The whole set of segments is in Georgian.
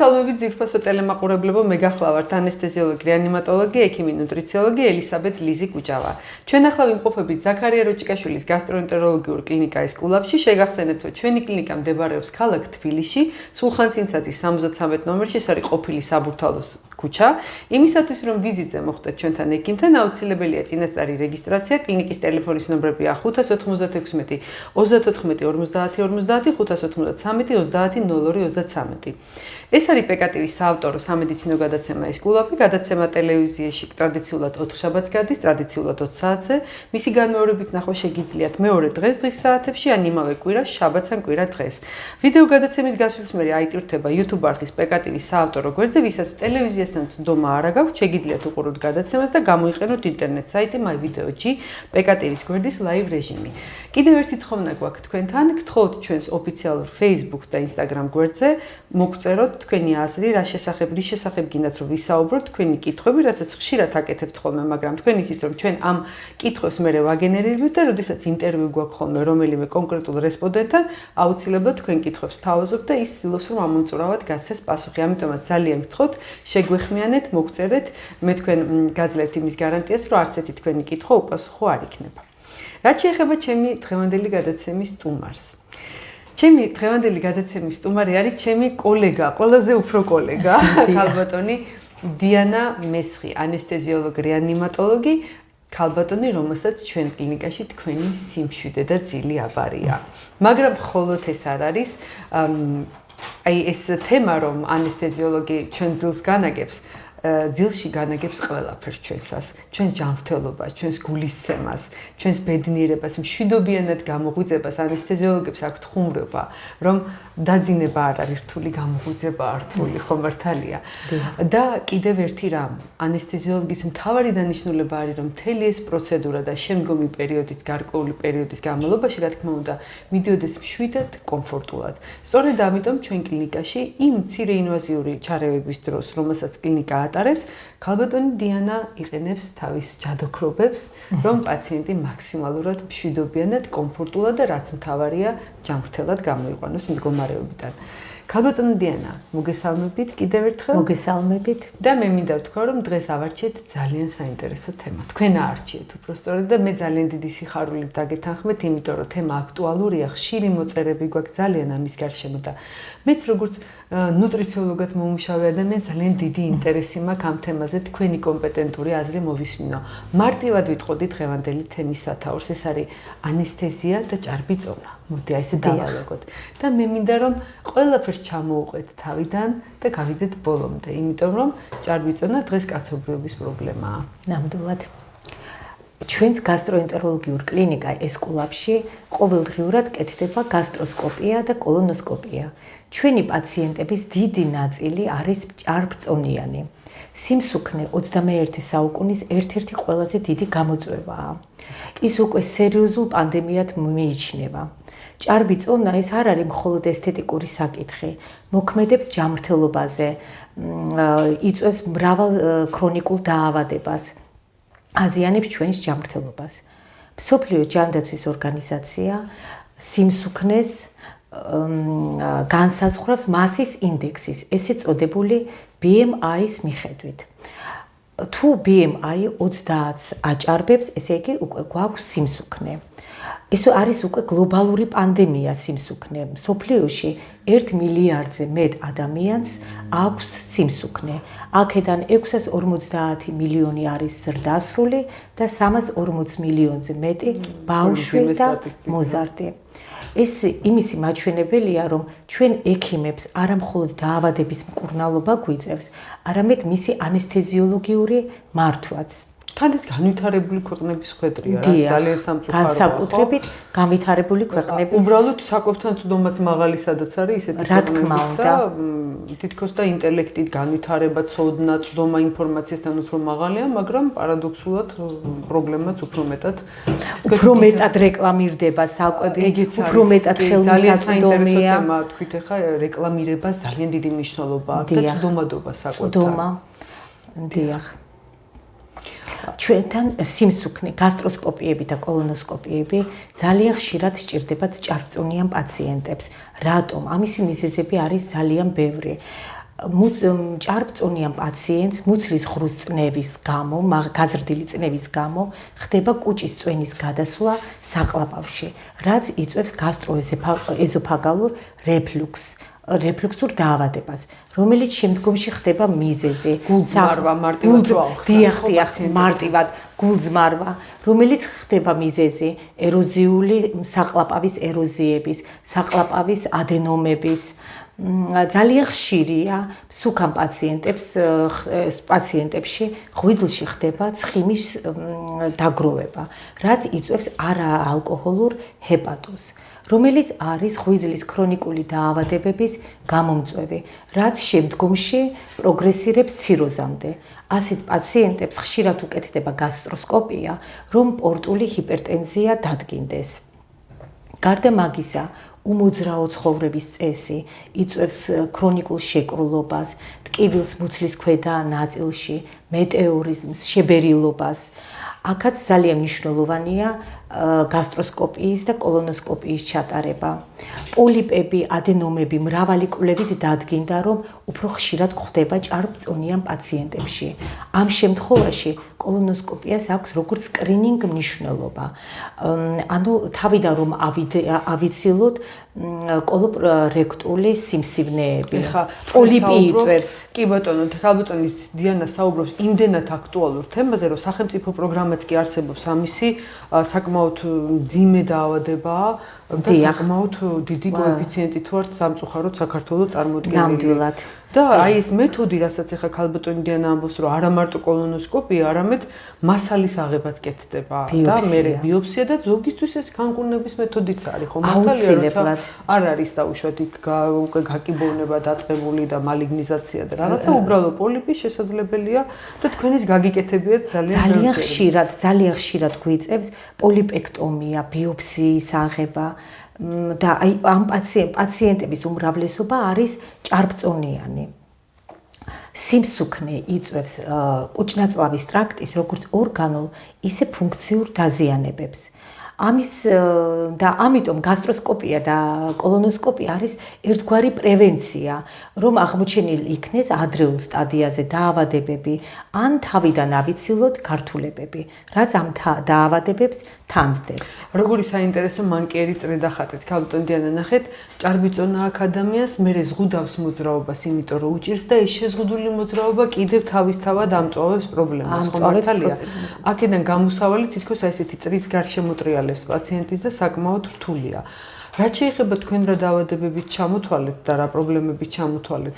მოგესალმებით ძირფასო ტელემაყურებლებო, მე გახლავართ ანესთეზიოლოგი, რეანიმატოლოგი, ექიმი, ნუტრიციოლოგი ელისაბედ ლიზი კუჭავა. ჩვენ ახლა ვიმყოფებით ზაქარია როჭიკაშვილის გასტროენტეროლოგიურ კლინიკაის კულაპში. შეგახსენებთ, რომ ჩვენი კლინიკა მდებარეობს ქალაქ თბილისში, სულხან-ცინცაძის 73 ნომერში, ეს არის ყოფილი საბურთალოს ქუჩა. იმისათვის რომ ვიზიტზე მოხდეთ ჩვენთან ექიმთან, აუცილებელია წინასწარი რეგისტრაცია. კლინიკის ტელეფონის ნომრებია 596 34 50 50 593 30 02 33. ეს არის პეკატივის საავტორო სამედიცინო გადაცემა ეს კულაპი, გადაცემა ტელევიზიაში ტრადიციულად 4 შაბათს გადის, ტრადიციულად 20 საათზე. მისი განმეორებით ნახვა შეგიძლიათ მეორე დღეს საათებში ან იმავე კვირას, შაბათს ან კვირა დღეს. ვიდეო გადაცემის გასვლის მერე აიტვირთება YouTube არხის პეკატივის საავტორო გვერდზე, ვისაც ტელევიზიასთან წვდომა არ აქვს, შეგიძლიათ უყუროთ გადაცემას და გამოიყენოთ ინტერნეტ საიტი MyVideo.gr პეკატივის გვერდის live რეჟიმი. კიდევ ერთი თხოვნა გვაქვს თქვენთან, გთხოვთ ჩვენს ოფიციალურ Facebook და Instagram გვერდზე, მოგწეროთ თქვენი აზრი, რის შესახებ გინდათ რომ ვისაუბროთ, თქვენი კითხვები, რასაც ხშირად აკეთებთ ხოლმე, მაგრამ თქვენ იცით რომ ჩვენ ამ კითხვებს მერე ვაგენერირებთ და როდესაც ინტერვიუ გვაქვს ხოლმე რომელიმე კონკრეტულ რესპონდენტთან, აუცილებლად თქვენ კითხვებს თავაზობთ და ის ცდილობს რომ ამომწურავად გასცეს პასუხი. ამიტომაც ძალიან გთხოვთ, შეგვეხმიანეთ, მოგწერეთ, მე თქვენ გაძლევთ იმის გარანტიას, რომ არც ერთი თქვენი კითხვა უპასუხო არ იქნება. რაც შეეხება ჩემი დღევანდელი გადაცემის სტუმარს. ჩემი დღევანდელი გადაცემის სტუმარი არის ჩემი კოლეგა, ყველაზე უფრო კოლეგა, ქალბატონი დიანა მესხი, ანესთეზიოლოგი, რეანიმატოლოგი, ქალბატონი, რომელსაც ჩვენ კლინიკაში თქვენი სიმშვიდე და ძილი აბარია. მაგრამ მხოლოდ ეს არ არის, აი ეს თემა, რომ ანესთეზიოლოგი ჩვენ ძილს განაგებს, ძილში განაგებს ყველაფერს ჩვენსას, ჩვენს ჯანმრთელობას, ჩვენს გულისცემას, ჩვენს ბედნიერებას, მშვიდობიანად გამოღვიძებას. ანესთეზიოლოგებს აქვთ ხუმრობა, რომ დაძინება არ არის რთული, გამოღვიძება არ რთული, ხო მართალია. და კიდევ ერთი რამ, ანესთეზიოლოგის მთავარი დანიშნულება არის, რომ მთელი ეს პროცედურა და შემდგომი პერიოდის, გარკვეული პერიოდის განმავლობაში, რა თქმა უნდა, მიდიოდეს მშვიდად, კომფორტულად. სწორედ ამიტომ ჩვენ კლინიკაში იმ მცირე ინვაზიური ჩარევების დროს, რომელსაც კლინიკა ატარებს, ქალბატონი დიანა იყენებს თავის ჯადოქრობებს, რომ პაციენტი მაქსიმალურად მშვიდობიანად, კომფორტულად და რაც მთავარია, ჯანმრთელად გამოიყვანოს მდგომარეობიდან. ქალბატონი დიანა, მოგესალმებით კიდევ ერთხელ. მოგესალმებით. და მე მინდა ვთქვა, რომ დღეს ავარჩიეთ ძალიან საინტერესო თემა. თქვენ აარჩიეთ უბრალოდ და მე ძალიან დიდი სიხარულით დაგეთანხმეთ, იმიტომ რომ თემა აქტუალურია, ხშირი მოწერები გვაქვს ძალიან ამის გარშემო და მეც როგორც ნუტრიციოლოგად მომუშავე ადამიანს ძალიან დიდი ინტერესი მაქვს ამ თემაზე, თქვენი კომპეტენტური აზრი მოვისმინო. მარტივად ვიტყოდი დღევანდელი თემის სათაურს, ეს არის ანესთეზია და ჭარბიწონა. მოდი აი ესე დავალაგოთ. და მე მინდა რომ ყველაფერს ჩამოუყვეთ თავიდან და გავიდეთ ბოლომდე, იმიტომ რომ ჭარბიწონა დღეს კაცობრიობის პრობლემაა. ნამდვილად. ჩვენს გასტროენტეროლოგიურ კლინიკა ეს კულაპში ყოველდღიურად კეთდება გასტროსკოპია და კოლონოსკოპია. ჩვენი პაციენტების დიდი ნაწილი არის ჭარბწონიანი. სიმსუქნე 21 საუკუნის ერთ-ერთი ყველაზე დიდი გამოწვევაა. ის უკვე სერიოზულ პანდემიად მიიჩნევა. ჭარბიწონა ეს არ არის მხოლოდ ესთეტიკური საკითხი, მოქმედებს ჯანმრთელობაზე, იწვევს მრავალ ქრონიკულ დაავადებას, აზიანებს ჩვენს ჯანმრთელობას. მსოფლიო ჯანდაცვის ორგანიზაცია სიმსუქნეს განსაზღვრავს მასის ინდექსის, ესე წოდებული BMI-ის მიხედვით. თუ BMI 30-ს აჭარბებს, ესე იგი უკვე გვაქვს სიმსუქნე. ეს არის უკვე გლობალური პანდემია სიმსუქნე. მსოფლიოში 1 მილიარდზე მეტ ადამიანს აქვს სიმსუქნე. აქედან 650 მილიონი არის ზრდასრული და 340 მილიონზე მეტი ბავშვი და მოზარდი. ეს იმისი მაჩვენებელია, რომ ჩვენ ექიმებს არა მხოლოდ დაავადების მკურნალობა გვიწევს, არამედ მისი ანესთეზიოლოგიური მართვაც. თან ეს განვითარებული ქვეყნების ხვედრია, რა ძალიან სამწუხაროა. განსაკუთრებით განვითარებული ქვეყნები. უბრალოდ საკვებთან წვდომაც მაღალი სადაც არის ისეთი ქვეყნები და თითქოს და ინტელექტით განვითარება, ცოდნა, წვდომა ინფორმაციასთან უფრო მაღალია, მაგრამ პარადოქსულად პრობლემაც უფრო მეტად რეკლამირდება საკვები, უფრო მეტად ხელმისაწვდომია. თქვით ახლა რეკლამირება ძალიან დიდი მნიშვნელობა აქვს და წვდომადობა საკვებთან. წვდომა. დიახ. ჩვენთან სიმსუქნე, გასტროსკოპიები და კოლონოსკოპიები ძალიან ხშირად სჭირდებათ ჭარბწონიან პაციენტებს. რატომ? ამისი მიზეზები არის ძალიან ბევრი. ჭარბწონიან პაციენტს მუცლის ღრუს წნევის გამო, გაზრდილი წნევის გამო ხდება კუჭის წვენის გადასვლა საყლაპავში, რაც იწვევს გასტროეზოფაგალურ რეფლუქსურ დაავადებას, რომელიც შემდგომში ხდება მიზეზი, გულძმარვა, მარტივად გულძმარვა, რომელიც ხდება მიზეზი ეროზიული საყლაპავის ეროზიების, საყლაპავის ადენომების. ძალიან ხშირია მსუქან პაციენტებში ღვიძლში ხდება ცხიმის დაგროვება, რაც იწვევს არაალკოჰოლურ ჰეპატოზს, რომელიც არის ღვიძლის ქრონიკული დაავადებების გამომწვევი, რაც შემდგომში პროგრესირებს ციროზამდე. ასეთ პაციენტებს ხშირად უკეთდება გასტროსკოპია, რომ პორტული ჰიპერტენზია დადგინდეს. გარდა მაგისა, უმოძრაო ცხოვრების წესი იწვევს ქრონიკულ შეკრულობას, ტკივილს მუცლის ქვედა ნაწილში, მეტეორიზმს, შებერილობას. აქაც ძალიან მნიშვნელოვანია გასტროსკოპიის და კოლონოსკოპიის ჩატარება. პოლიპები, ადენომები მრავალი კვლევით დადგინდა, რომ უფრო ხშირად გვხდება ჭარბწონიან პაციენტებში. ამ შემთხვევაში კოლონოსკოპიას აქვს როგორც სკრინინგ მნიშვნელობა. ანუ თავიდან რომ ავიცილოთ კოლორექტული სიმსივნეები. პოლიპი იწვევს. კი ბატონო, ხალბატონი დიანა საუბრობს იმდენად აქტუალურ თემაზე, რომ სახელმწიფო პროგრამაც კი არსებობს ამისი საკმაოდ მძიმე დაავადებაა და საკმაოდ დიდი კოეფიციენტით ვართ სამწუხაროდ საქართველოს წარმოდგენილი. ნამდვილად. და აი ეს მეთოდი, რასაც ახლა ხალბატონი დიანა ამბობს, რომ არა მარტო კოლონოსკოპია, არამედ მასალის აღებაც კეთდება და მერე ბიოპსია და ზოგისთვის ეს განკურნების მეთოდიც არის, ხო მართალია, როცა არ არის დაუშვათ იქ უკვე გაკიბოვნება დაწყებული და მალიგნიზაცია და რაღაცა, უბრალოდ პოლიპი შესაძლებელია და თქვენის გაგიკეთებიათ ძალიან ხშირად გვიწევს პოლიპექტომია, ბიოპსიის აღება და აი ამ პაციენტების უმრავლესობა არის ჭარბწონიანი. სიმსუქნე იწვევს კუჭნაწლავის ტრაქტის როგორც ორგანულ, ისე ფუნქციურ დაზიანებებს. ამიტომ გასტროსკოპია და კოლონოსკოპია არის ერთგვარი პრევენცია, რომ აღმოჩენილ იქნეს ადრეულ სტადიაზე დაავადებები ან თავიდან ავიცილოთ გართულებები, რაც ამ დაავადებებს თანძდებს. როგორი საინტერესო მანკიერი წრედა ხატეთ, ხალბატონ დიანა, ნახეთ, ჭარბიწონა აქ ადამიანს მერე ზღუდავს მოძრაობას, იმიტომ რომ უჭირს და ეს შეზღუდული მოძრაობა კიდევ თავისთავად ამწვავებს პრობლემას, ხო მართალია? აქედან გამოსავალი თითქოს აი ესეთი წრის გარშემოტრიალებს პაციენტის და საკმაოდ რთულია. რაც შეიძლება თქვენ რა დაავადებებით ჩამოთვალეთ და რა პრობლემებით ჩამოთვალეთ?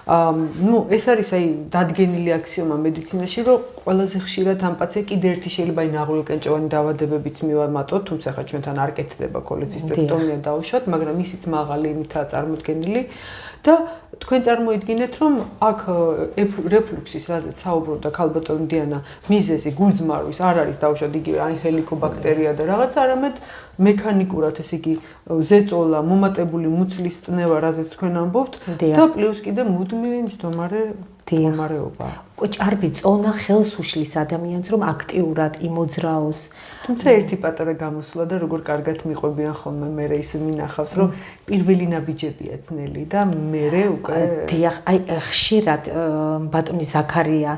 ეს არის აი დადგენილი აქსიომა მედიცინაში, რომ ყველაზე ხშირად ამ პაციენტს კიდე ერთი შეიძლება აი ნაღვლილკენჭოვანი დაავადებებიც მივამატოთ, თუმცა ხა ჩვენთან არ კეთდება ქოლეცისტექტომია დაუშვათ, მაგრამ ისიც მაღალი იმითაა წარმოდგენილი და თქვენ წარმოიდგინეთ, რომ აქ რეფლუქსის, რაზეც საუბრობდა ხალბატონი დიანა, მიზეზი გულძმარვის არ არის დაუშვათ იგივე აი ჰელიკობაქტერია და რაღაცა, არამედ მექანიკურად, ესე იგი, ზეწოლა, მომატებული მუცლის წნევა, რაზეც თქვენ ამბობთ და პლუს კიდე მუდმივი მდგომარეობა. ჭარბი წონა ხელს უშლის ადამიანს, რომ აქტიურად იმოძრაოს. თუმცა ერთი პატარა გამოსვლა და როგორ კარგად მიყვებიან ხოლმე მერე ის მინახავს, რომ პირველი ნაბიჯებია ძნელი და მერე უკვე დიახ, აი ხშირად ბატონი ზაქარია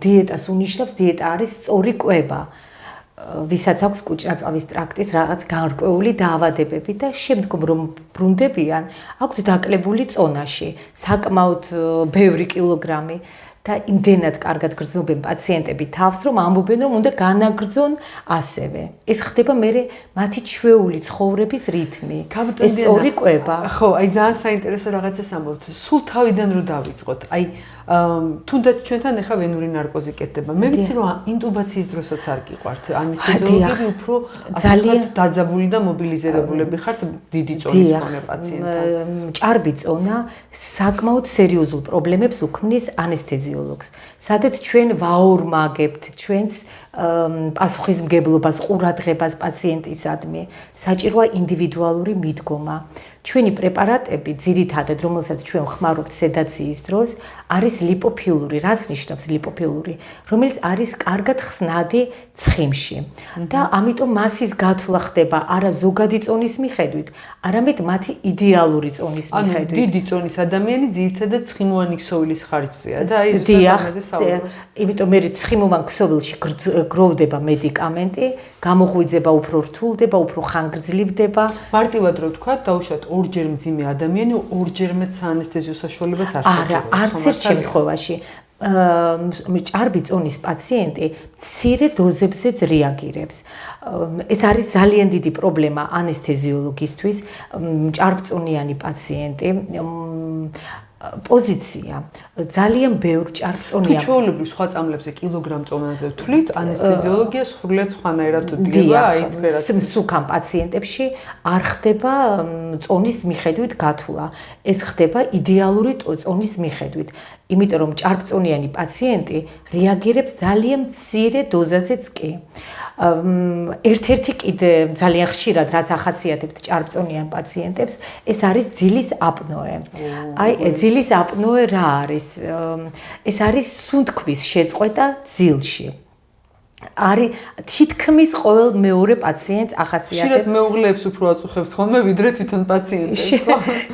დიეტას უნიშნავს, დიეტა არის სწორი კვება. ვისაც აქვს კუჭნაწლავის ტრაქტის რაღაც გარკვეული დაავადებები და შემდგომ რომ ბრუნდებიან, აქვთ დაკლებული წონაში, საკმაოდ ბევრი კილოგრამი და იმდენად კარგად გრძნობენ პაციენტები თავს, რომ ამბობენ, რომ უნდა განაგრძონ ასევე. ეს ხდება მერე მათი ჩვეული ცხოვრების რითმი. ეს სწორი კვება. ხო, აი ძალიან საინტერესო რაღაცას ამბობთ. სულ თავიდან რო დავიწყოთ. აი თუნდაც ჩვენთან ახლა ვენური ნარკოზი კეთდება. მე ვიცი რომ ინტუბაციის დროსაც არ გიყვართ. ანესთეზიოლოგები უფრო ძალიან დაძაბული და მობილიზირებულები ხართ დიდი წონის მქონე პაციენტთან. ჭარბი წონა საკმაოდ სერიოზულ პრობლემებს უქმნის ანესთეზიოლოგს. სადაც ჩვენ ვაორმაგებთ ჩვენს პასუხისმგებლობას, ყურადღებას პაციენტისადმი, საჭიროა ინდივიდუალური მიდგომა. ჩვენი პრეპარატები ძირითადად, რომელსაც ჩვენ ხმარობთ სედაციის დროს, არის ლიპოფილური. რას ნიშნავს ლიპოფილური? რომელიც არის კარგად ხსნადი ცხიმში. და ამიტომ მასის გათვლა ხდება არა ზოგადი წონის მიხედვით, არამედ მათი იდეალური წონის მიხედვით. ანუ დიდი წონის ადამიანი ძირითადად ცხიმოვანი ქსოვილის ხარჯზეა და აი ეს ამაზე საუბრობს. იმიტომ მე ცხიმოვან ქსოვილში გროვდება მედიკამენტი, გამოღვიძება უფრო რთულდება, უფრო ხანგრძლივდება. მარტივად რო ვთქვა, დაუშვათ ორჯერ მძიმე ადამიანი ორჯერმე საანესთეზიო საშუალებას არ საჭიროებს. არა, არც ერთ შემთხვევაში ჭარბი წონის პაციენტი მცირე დოზებზეც რეაგირებს. ეს არის ძალიან დიდი პრობლემა ანესთეზიოლოგისთვის. ჭარბწონიანი პაციენტი პოზიცია ძალიან ბევრ ჭარბწონიან. თუ ჩვეულებრივ სხვა წამლებზე კილოგრამ წონაზე ვთვლით, ანესთეზიოლოგია სრულიად სხვანაირად უდიდება აი თვერაც. მსუქან პაციენტებში არ ხდება წონის მიხედვით გათვლა. ეს ხდება იდეალური წონის მიხედვით. იმიტომ რომ ჭარბწონიანი პაციენტი რეაგირებს ძალიან მცირე დოზაზეც კი. ერთ-ერთი კიდე ძალიან ხშირად რაც ახასიათებთ ჭარბწონიან პაციენტებს, ეს არის ძილის აპნოე. აი ძილის აპნოე რა არის? ეს არის სუნთქვის შეწყვეტა ძილში. არის თითქმის ყოველ მეორე პაციენტს ახასიათებს. ხშირად მეუღლეებს უფრო აწუხებთ ხოლმე ვიდრე თვითონ პაციენტებს.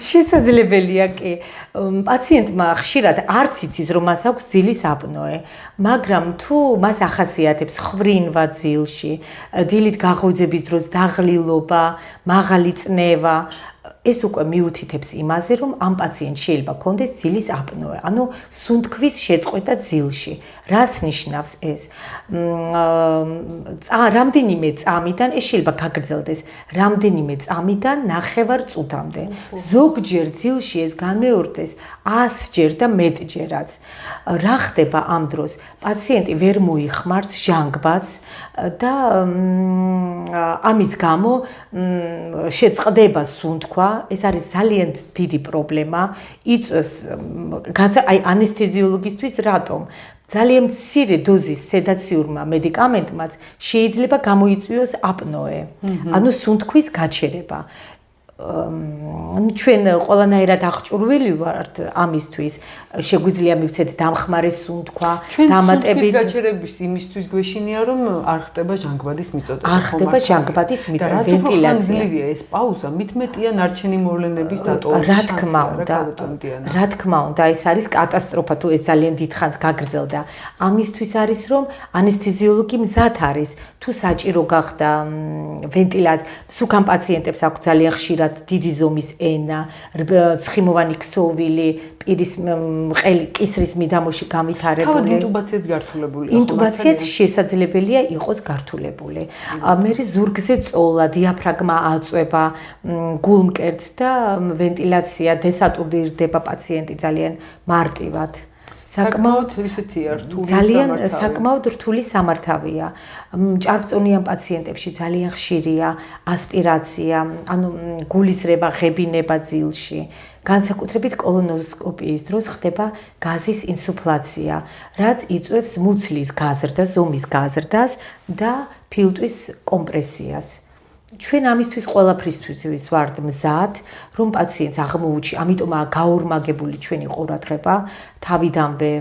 შესაძლებელია კი. პაციენტმა ხშირად არც იცის რომ მას აქვს ძილის აპნოე, მაგრამ თუ მას ახასიათებს ხვრინვა ძილში, დილით გაღვიძების დროს დაღლილობა, მაღალი წნევა, ეს უკვე მიუთითებს იმაზე, რომ ამ პაციენტს შეიძლება ჰქონდეს ძილის აპნოე, ანუ სუნთქვის შეწყვეტა ძილში. რას ნიშნავს ეს? რამდენიმე წამიდან ეს შეიძლება გაგრძელდეს, რამდენიმე წამიდან ნახევარ წუთამდე. ზოგჯერ ძილში ეს განმეორდეს 100-ჯერ და მეტჯერაც. რა ხდება ამ დროს? პაციენტი ვერ მოიხმარს ჟანგბადს და ამის გამო შეწყდება სუნთქვა. ეს არის ძალიან დიდი პრობლემა. იწვევს აი ანესთეზიოლოგისთვის რატომ? ძალიან მცირე დოზის სედაციურმა მედიკამენტმაც შეიძლება გამოიწვიოს აპნოე, ანუ სუნთქვის გაჩერება. ჩვენ ყველანაირად აღჭურვილი ვართ ამისთვის, შეგვიძლია მივცეთ დამხმარე სუნთქვა, დამატებით გაჩერების იმისთვის გვეშინია რომ არ ხდება ჟანგბადის მიწოდება. არ ხდება ჟანგბადის მიწოდება, ვენტილაცია. ეს პაუზა მitmetია ნარჩენი მოვლენების დატოვების რა თქმა უნდა, ეს არის კატასტროფა თუ ეს ძალიან დიდხანს გაგრძელდა. ამისთვის არის რომ ანესთეზიოლოგი მზად არის, თუ საჭირო გახდა ვენტილაცია, სუკან პაციენტებს აქვს ძალიან ხშირად დიდი ზომის ენა, ცხიმოვანი ქსოვილი, პირის ყელი კისრის მიდამოში გავითარებული. თავად ინტუბაციაც გართულებულია. ინტუბაციაც შესაძლებელია იყოს გართულებული. მერე ზურგზე წოლა, დიაფრაგმა აწვება, გულმკერდს და ვენტილაცია დესატურირდება პაციენტი ძალიან მარტივად. საკმაოდ ისეთია რთული ძალიან საკმაოდ რთული სამართავია. ჭარბწონიან პაციენტებში ძალიან ხშირია ასპირაცია, ანუ გულისრება, ღებინება ძილში. განსაკუთრებით კოლონოსკოპიის დროს ხდება გაზის ინსუფლაცია, რაც იწვევს მუცლის გაზრდას, ზომის გაზრდას და ფილტვის კომპრესიას. ჩვენ ამისთვის ყველაფრისთვის ვართ მზად, რომ პაციენტს აღმოუჩი, ამიტომაა გაორმაგებული ჩვენი ყურადღება, თავიდანვე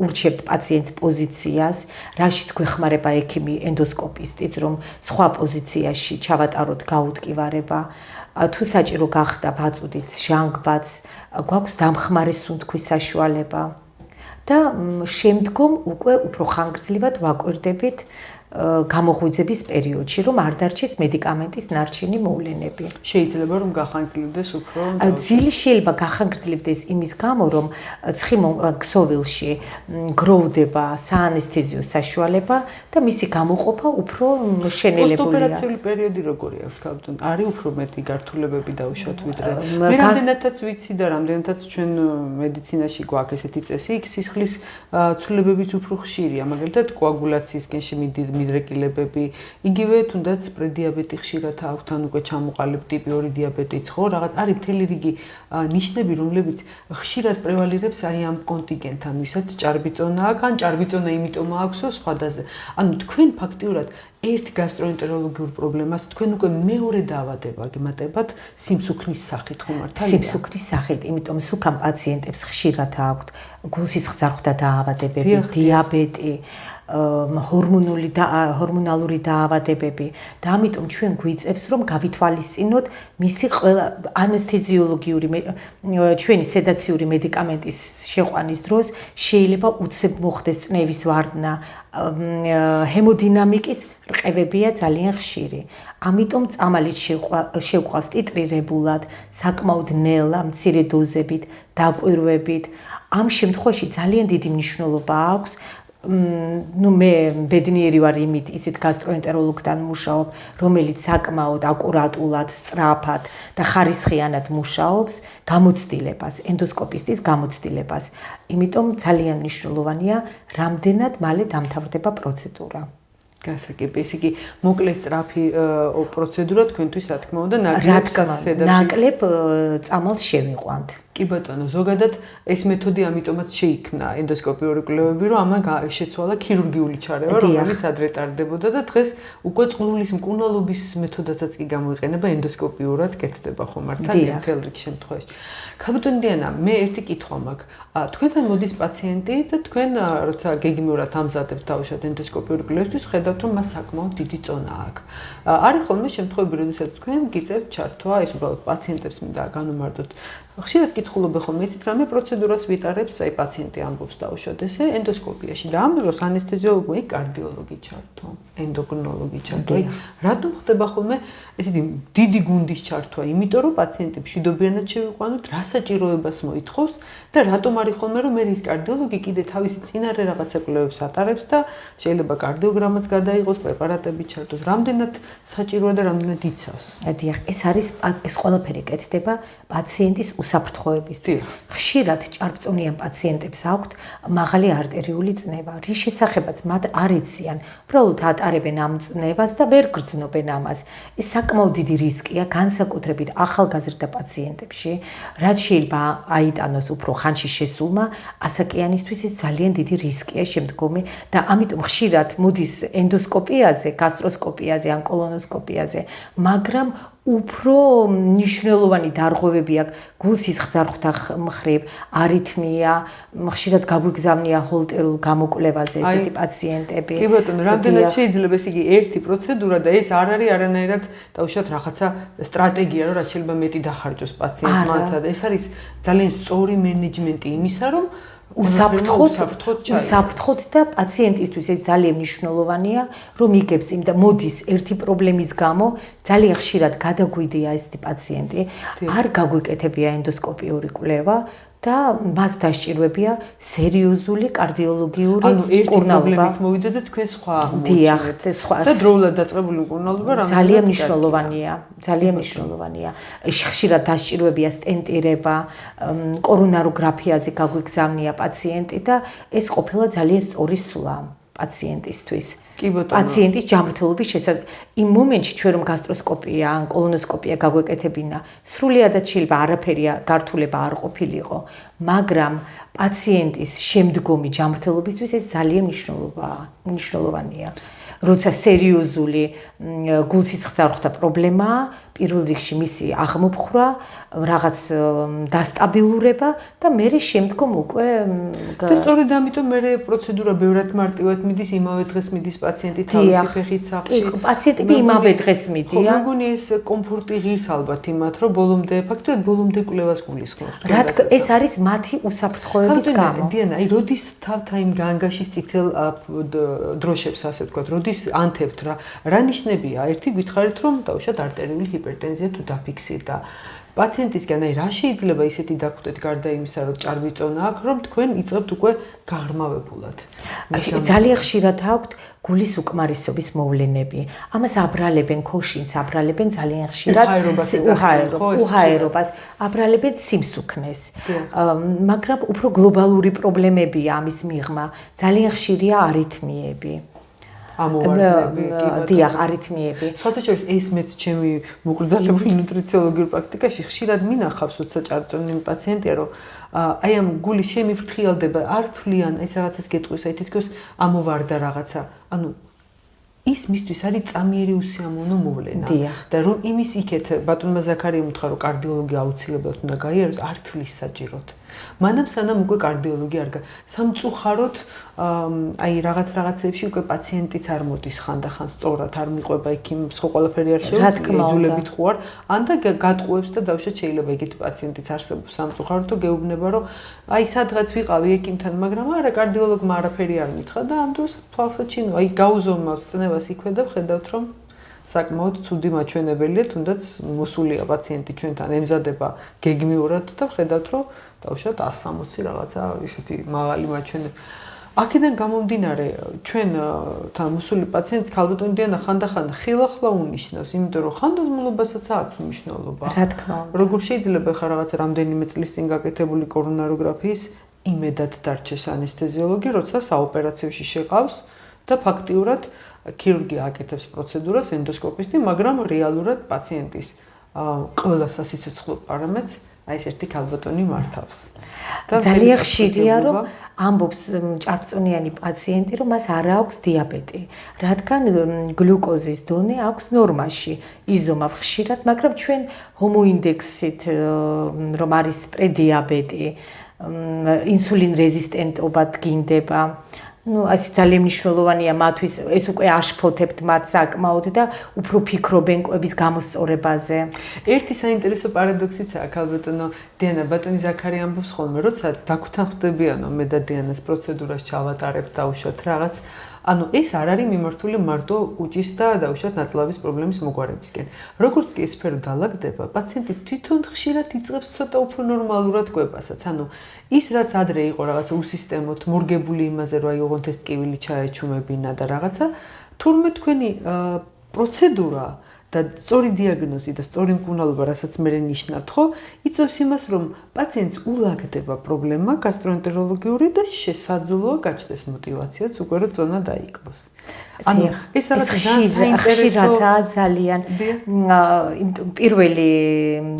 ურჩევთ პაციენტს პოზიციას, რაშიც გვეხმარება ექიმი ენდოსკოპისტიც, რომ სხვა პოზიციაში ჩავატაროთ გაუტკივარება. თუ საჭირო გახდა ვაწვდით ჟანგბადს, გვაქვს დამხმარე სუნთქვის საშუალება და შემდგომ უკვე უფრო ხანგრძლივად ვაკვირდებით გამოღვიძების პერიოდში, რომ არ დარჩეს მედიკამენტის ნარჩენი მოვლენები. შეიძლება რომ გახანგრძლივდეს უფრო. ძილი შეიძლება გახანგრძლივდეს იმის გამო, რომ ქსოვილში გროვდება საანესთეზიო საშუალება და მისი გამოყოფა უფრო შენელებულია. პოსტოპერაციული პერიოდი როგორია, ვთქვათ, არის უფრო მეტი გართულებები დაუშვათ ვიდრე. მე რამდენადაც ვიცი და რამდენადაც ჩვენ მედიცინაში გვაქვს ესეთი წესი, სისხლის ცვლილებებიც უფრო ხშირია, მაგალითად კოაგულაციისკენ მიდრეკილებები, იგივე თუნდაც პრედიაბეტი ხშირად აქვს, თან უკვე ჩამოყალიბ ტიპი 2 დიაბეტიც, ხო, რაღაც არის მთელი რიგი ნიშნები, რომლებიც ხშირად პრევალირებს აი ამ კონტინგენტთან, ვისაც ჭარბიწონა აქვს, ან ჭარბიწონა იმიტომ აქვს სხვადასხვა. ანუ თქვენ ფაქტიურად ერთ გასტროენტეროლოგიურ პრობლემას თქვენ უკვე მეორე დაავადება გემატებათ სიმსუქნის სახით, ხო მართალია? სიმსუქნის სახით, იმიტომ სუქამ პაციენტებს ხშირად აქვთ გულსისხლძარღვთა დაავადებები, დიაბეტი, ჰორმონალური დაავადებები და ამიტომ ჩვენ გვიწევს რომ გავითვალისწინოთ მისი ყველა ანესთეზიოლოგიური ჩვენი სედაციური მედიკამენტის შეყვანის დროს შეიძლება უცებ მოხდეს წნევის ვარდნა, ჰემოდინამიკის რყევებია ძალიან ხშირი. ამიტომ წამალით შევყვავს ტიტრირებულად, საკმაოდ ნელა, მცირე დოზებით, დაკვირვებით. ამ შემთხვევაში ძალიან დიდი მნიშვნელობა აქვს მე ბედნიერი ვარ იმით ისეთ გასტროენტეროლოგთან მუშაობ, რომელიც საკმაოდ აკურატულად, სწრაფად და ხარისხიანად მუშაობს გამოცდილებას, ენდოსკოპისტის გამოცდილებას. იმიტომ ძალიან მნიშვნელოვანია, რამდენად მალე დამთავრდება პროცედურა. გასაგები, ესე იგი, მოკლე სწრაფი პროცედურა თქვენთვის რა თქმა უნდა ნაკლებ წამალს შევიყვანთ. კი ბატონო, ზოგადად ეს მეთოდი ამიტომაც შეიქმნა ენდოსკოპიური კვლევები, რომ ამან შეცვალა ქირურგიული ჩარევა, რომელიც ადრე ტარდებოდა და დღეს უკვე წყლულის მკურნალობის მეთოდათაც კი გამოიყენება ენდოსკოპიურად კეთდება ხო მართალია მთელ რიგ შემთხვევაში. ქაბატონი დიანა, მე ერთი კითხვა მაქვს. თქვენთან მოდის პაციენტი და თქვენ როცა გეგმიურად ამზადებთ თავშად ენდოსკოპიური კვლევისთვის, ხედავთ რომ მას საკმაოდ დიდი წონა აქვს. არის ხოლმე შემთხვევები, როდესაც თქვენ გიწევთ ჩართვა, ეს უბრალოდ პაციენტებს მინდა განვმარტოთ. ხშირად კითხულობენ ხოლმე იცით რამე პროცედურას ვიტარებს, აი პაციენტი ამბობს დაუშვათ ესე ენდოსკოპიაში და ამ დროს ანესთეზიოლოგი, კარდიოლოგი ჩართო, ენდოკრინოლოგი ჩართო. რატომ ხდება ხოლმე ესეთი დიდი გუნდის ჩართვა? იმიტომ რომ პაციენტი მშვიდობიანად შევიყვანოთ, რა საჭიროებას მოითხოვს და რატომ არის ხოლმე რომ მე ის კარდიოლოგი კიდე თავისი წინარე რაღაცა კვლევებს ატარებს და შეიძლება კარდიოგრამაც გადაიღოს, პრეპარატები ჩართოს. რამდენად საჭიროა და რამდენად იცავს? დიახ, ეს ყველაფერი კეთდება პაციენტის უსაფრთხოებისთვის. ხშირად ჭარბწონიან პაციენტებს აქვთ მაღალი არტერიული წნევა, რის შესახებაც მათ არ იციან. უბრალოდ ატარებენ ამ წნევას და ვერ გრძნობენ ამას. ეს საკმაოდ დიდი რისკია, განსაკუთრებით ახალგაზრდა პაციენტებში, რაც შეიძლება აიტანოს უფრო ხანში შესულმა ასაკიანისთვის ეს ძალიან დიდი რისკია შემდგომი და ამიტომ ხშირად მოდის ენდოსკოპიაზე, გასტროსკოპიაზე ან კოლონოსკოპიაზე, მაგრამ უფრო მნიშვნელოვანი დარღვევები აქვს გულსისხლძარღვთა მხრივ, არითმია, ხშირად გაგვიგზავნია ჰოლტერულ გამოკვლევაზე ესეთი პაციენტები. კი ბატონო, რამდენად შეიძლება ეს იგი ერთი პროცედურა და ეს არ არის არანაირად დაუშვათ რაღაცა სტრატეგია, რომ რაც შეიძლება მეტი დახარჯოს პაციენტმა. ეს არის ძალიან სწორი მენეჯმენტი იმისა, რომ უსაფრთხოდ და პაციენტისთვის ეს ძალიან მნიშვნელოვანია, რომ იგებს იმ და მოდის ერთი პრობლემის გამო ძალიან ხშირად გადაგვიდია ესეთი პაციენტი, არ გაგვიკეთებია ენდოსკოპიური კვლევა და მას დასჭირვებია სერიოზული კარდიოლოგიური მკურნალობა. პრობლემით მოვიდა და თქვენ სხვა აღმოჩნდეთ. და დროულად დაწყებული მკურნალობა ძალიან მნიშვნელოვანია, ძალიან მნიშვნელოვანია. ხშირად დასჭირვებია სტენტირება, კორონაროგრაფიაზე გაგვიგზავნია პაციენტი და ეს ყოფილა ძალიან სწორი სვლა პაციენტისთვის. პაციენტის ჯანმრთელობის შესაძლებლობა. იმ მომენტში ჩვენ რომ გასტროსკოპია ან კოლონოსკოპია გაგვეკეთებინა, სრულიადად შეიძლება არაფერი გართულება არ ყოფილიყო, მაგრამ პაციენტის შემდგომი ჯანმრთელობისთვის ეს ძალიან მნიშვნელოვანია. როცა სერიოზული გულსისხლძარღვთა პრობლემაა, პირველ რიგში მისი აღმოფხვრა, რაღაც დასტაბილურება და მერე შემდგომ უკვე და სწორედ ამიტომ მერე პროცედურა ბევრად მარტივად მიდის, იმავე დღეს მიდის პაციენტი თავისი ფეხით სახლში. პაციენტები იმავე დღეს მიდიან. ხო, მეგონი ეს კომფორტი ღირს ალბათ იმათ, რომ ბოლომდე ფაქტობრივად კვლევას გულისხმობს. ეს არის მათი უსაფრთხოების გამო. დიანა, აი როდის თავთა იმ განგაშის წითელ დროშებს ასე ვთქვათ, როდის ანთებთ რა ნიშნებია? ერთი გითხარით რომ დაუშვათ არტერიული ჰიპერტენზია თუ დაფიქსირდა. პაციენტისგან აი რა შეიძლება ისეთი დაგხვდეთ გარდა იმისა, რომ ჭარბი წონა აქვს, რომ თქვენ იწყებთ უკვე გაღრმავებულად. ძალიან ხშირად აქვთ გულის უკმარისობის მოვლენები. ამას აბრალებენ ქოშინს, აბრალებენ ძალიან ხშირად უჰაერობას, აბრალებენ სიმსუქნეს. მაგრამ უფრო გლობალური პრობლემებია ამის მიღმა. ძალიან ხშირია არითმიები. ამოვარდნები, დიახ, არითმიები. სხვათაშორის ეს მეც ჩემი მოკრძალებული ნუტრიციოლოგიურ პრაქტიკაში ხშირად მინახავს, როცა ჭარბწონილი პაციენტია, რომ აი ამ გული შემიფრთხილდება, არ თვლიან ეს რაღაცას გეტყვის, აი თითქოს ამოვარდა რაღაცა. ანუ ის მისთვის არის წამიერი უსიამოვნო მოვლენა და რომ იმის იქეთ ბატონმა ზაქარიამ უთხრა რომ კარდიოლოგი აუცილებლად უნდა გაიაროს არ თვლის საჭიროდ მანამ სანამ უკვე კარდიოლოგი არ სამწუხაროდ აი რაღაცეებში უკვე პაციენტიც არ მოდის ხანდახან სწორად არ მიყვება იქ იმ სხვა ყველაფერი არ შეუძლია იძულებით ხო არ ან და გატყუებს და დავშოთ შეიძლება იგივე პაციენტიც არსებობს სამწუხაროდ თუ გეუბნება რომ აი სადღაც ვიყავი ექიმთან მაგრამ არა კარდიოლოგმა არაფერი არ მითხრა და ამ დროს თვალსაჩინო აი გაუზომავს წნევას იქვე და ხედავთ რომ საკმაოდ ცუდი მაჩვენებელია თუნდაც მოსულია პაციენტი ჩვენთან ემზადება გეგმიურად და ხედავთ რომ დავუშვათ 160 რაღაცა ისეთი მაღალი მაჩვენებელი. აქედან გამომდინარე, ჩვენ თან მოსული პაციენტს ქალბატონი დიანა ხანდახან ხილახლა უნიშნავს, იმიტომ რომ ხანდაზმულობასაც აქვს მნიშვნელობა. რა თქმა უნდა. როგორ შეიძლება ხა რაღაცა რამდენიმე წლის წინ გაკეთებული კორონაროგრაფიის იმედად დარჩეს ანესთეზიოლოგი, როცა საოპერაციოში შეყავს და ფაქტიურად ქირურგი აკეთებს პროცედურას ენდოსკოპისტი, მაგრამ რეალურად პაციენტის ყველა სასიცოცხლო პარამეტრს აი ეს ერთი ქალბატონი მართავს. ძალიან ხშირია რომ ამბობს ჭარბწონიანი პაციენტი რომ მას არ აქვს დიაბეტი, რადგან გლუკოზის დონე აქვს ნორმაში, იზომავ ხშირად, მაგრამ ჩვენ ჰომოინდექსით რომ არის პრედიაბეტი, ინსულინ რეზისტენტობა დგინდება. Ну, ასე ძალიან მნიშვნელოვანია მათთვის, ეს უკვე აშფოთებთ მათ საკმაოდ და უფრო ფიქრობენ კვების გამოსწორებაზე. ერთი საინტერესო პარადოქსიცაა, ქალბატონო დიანა ბატონი ზაქარი ამბობს ხოლმე, როცა დაგუთანხმდებიანო მე და დიანას პროცედურას ჩავატარებ დავუშვათ რაღაც ანუ ეს არ არის მიმართული მარტო კუჭის და დავუშვათ ნაწლავის პრობლემის მოგვარებისკენ. როგორც კი ეს სფერო დაალაგდება, პაციენტი თვითონ ხშირად იწყებს ცოტა უფრო ნორმალურად კვებასაც. ანუ ის რაც ადრე იყო რაღაცა უსისტემოდ მორგებული იმაზე, რომ აი ოღონდ ეს ტკივილი ჩაეჩუმებინა და რაღაცა, თურმე თქვენი პროცედურა და სწორი დიაგნოზი და სწორი მკურნალობა, რასაც მე ნიშნავთ, ხო, იწვევს იმას, რომ პაციენტს ულაგდება პრობლემა გასტროენტეროლოგიური და შესაძლოა გაჩნდეს мотиваციაც უკვე რომ წონა დაიკლოს. ანუ ეს არის ხშირადაა ძალიან პირველი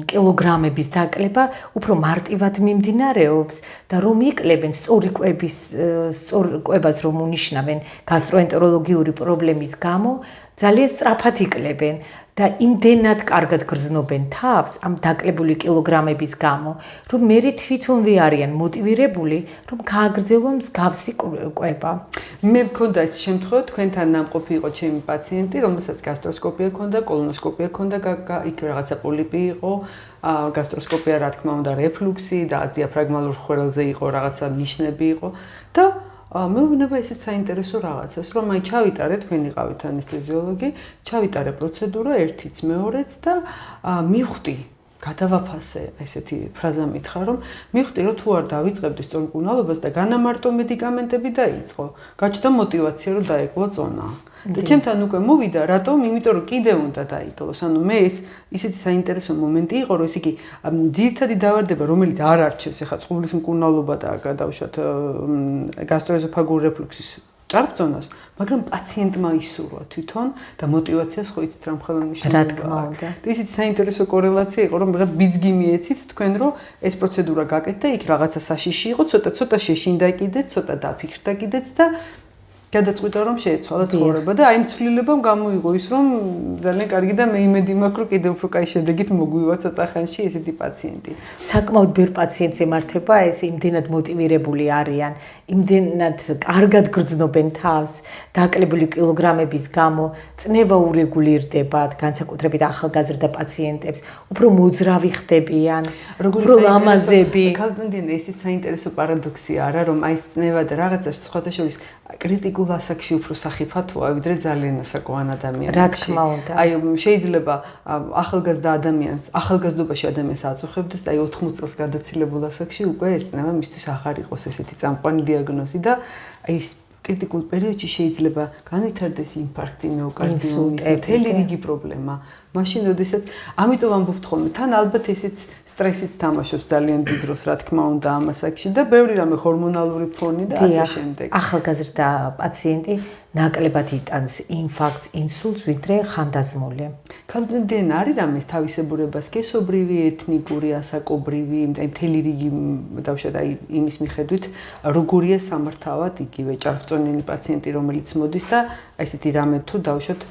კილოგრამების დაკლება უფრო მარტივად მიმდინარეობს და რომ იკლებენ სწორი კვებას რომ უნიშნავენ გასტროენტეროლოგიური პრობლემის გამო ძალიან სწრაფად ikლებენ და იმდენად კარგად გრძნობენ თავს ამ დაკლებული კილოგრამების გამო, რომ მე თვითონვე არიან მოტივირებული, რომ გააგრძელონ მსგავსი კვება. მე მქონდა ეს შემთხვევა, თქვენთან ნამყოფი იყო ჩემი პაციენტი, რომელსაც გასტროსკოპია ჰქონდა, კოლონოსკოპია ჰქონდა, იქ რაღაცა პოლიპი იყო, გასტროსკოპია რა თქმა უნდა, რეფლუქსი და დიაფრაგმალურ ხვრელზე იყო რაღაცა ნიშნები იყო და მეუბნება ესეც საინტერესო რაღაცას, რომ აი ჩავიტარე თქვენი ყავით ანესთეზიოლოგი, ჩავიტარე პროცედურა ერთიც მეორეც და მივხვდი, გადავაფასე, ესეთი ფრაზა მითხრა, რომ მივხვდი, რომ თუ არ დავიწყებდი სწორ მკურნალობას და განამარტო მედიკამენტები დაიწყო, გაჩნდა мотиваცია, რომ დაეკლო წონა. და ჩემთან უკვე მოვიდა, რატომ? იმიტომ რომ კიდე უნდა დაიკლოს. ანუ მე ეს ისეთი საინტერესო მომენტი იყო, რომ ეს იგი ძირითადი დავარდება, რომელიც არ არჩევს ახლა წყუბლის მკურნალობა და გადავშვათ გასტროეზოფაგური რეფლუქსის ჭარბწონას, მაგრამ პაციენტმა ისურვა თვითონ და мотиваციას ხო იცით რა მხოლოდ მნიშვნელობა. რა თქმა უნდა. და ისეთი საინტერესო კორელაცია იყო, რომ რაღაც ბიძგი მიეცით თქვენ, რომ ეს პროცედურა გაკეთდა, იქ რაღაცა საშიში იყო, ცოტა შეშინდა კიდეც, ცოტა დაფიქრდა კიდეც და გადაწყვიტა რომ შეეცვალა ცხოვრება და აი ამ ცვლილებამ გამოიღო ის რომ ძალიან კარგი და მე იმედი მაქვს რომ კიდევ უფრო კაი შედეგით მოგვივა ცოტა ხანში ესეთი პაციენტი. საკმაოდ ბევრ პაციენტს ემართება ეს იმდენად მოტივირებული არიან, იმდენად კარგად გრძნობენ თავს, დაკლებული კილოგრამების გამო, წნევა ურეგულირდებათ, განსაკუთრებით ახალგაზრდა პაციენტებს, უფრო მოძრავი ხდებიან, უფრო ლამაზები. ქალბატონი ესეც საინტერესო პარადოქსია არა რომ აი ეს წნევა და რაღაცა სხვათა შორის კრიტიკულ ასაკში უფრო სახიფათოა, ვიდრე ძალიან ასაკოვან ადამიანებში. რა თქმა უნდა. აი შეიძლება ახალგაზრდა ადამიანს, ახალგაზრდობაში ადამიანს აწუხებდეს და აი 80 წელს გადაცილებულ ასაკში უკვე ეს წნევა მისთვის აღარ იყოს ესეთი წამყვანი დიაგნოზი და აი კრიტიკულ პერიოდში შეიძლება განვითარდეს ინფარქტი, მიოკარდიუმი, მთელი რიგი პრობლემა. მაშინ როდესაც ამიტომ ამბობთ ხოლმე, თან ალბათ ესეც სტრესიც თამაშობს ძალიან დიდ დროს, რა თქმა უნდა, ამასაკში და ბევრი რამე ჰორმონალური ფონი და ასე შემდეგ. ახალგაზრდა პაციენტი ნაკლებად იტანს ინფარქტს, ინსულტს, ვიდრე ხანდაზმული. ქალბატონიდან არის რამე თავისებურება, სქესობრივი, ეთნიკური, ასაკობრივი, მთელი რიგი დავშოთ აი იმის მიხედვით, როგორია სამართავად იგივე ჭარბწონიანი პაციენტი, რომელიც მოდის და აი ესეთი რამე თუ დავშოთ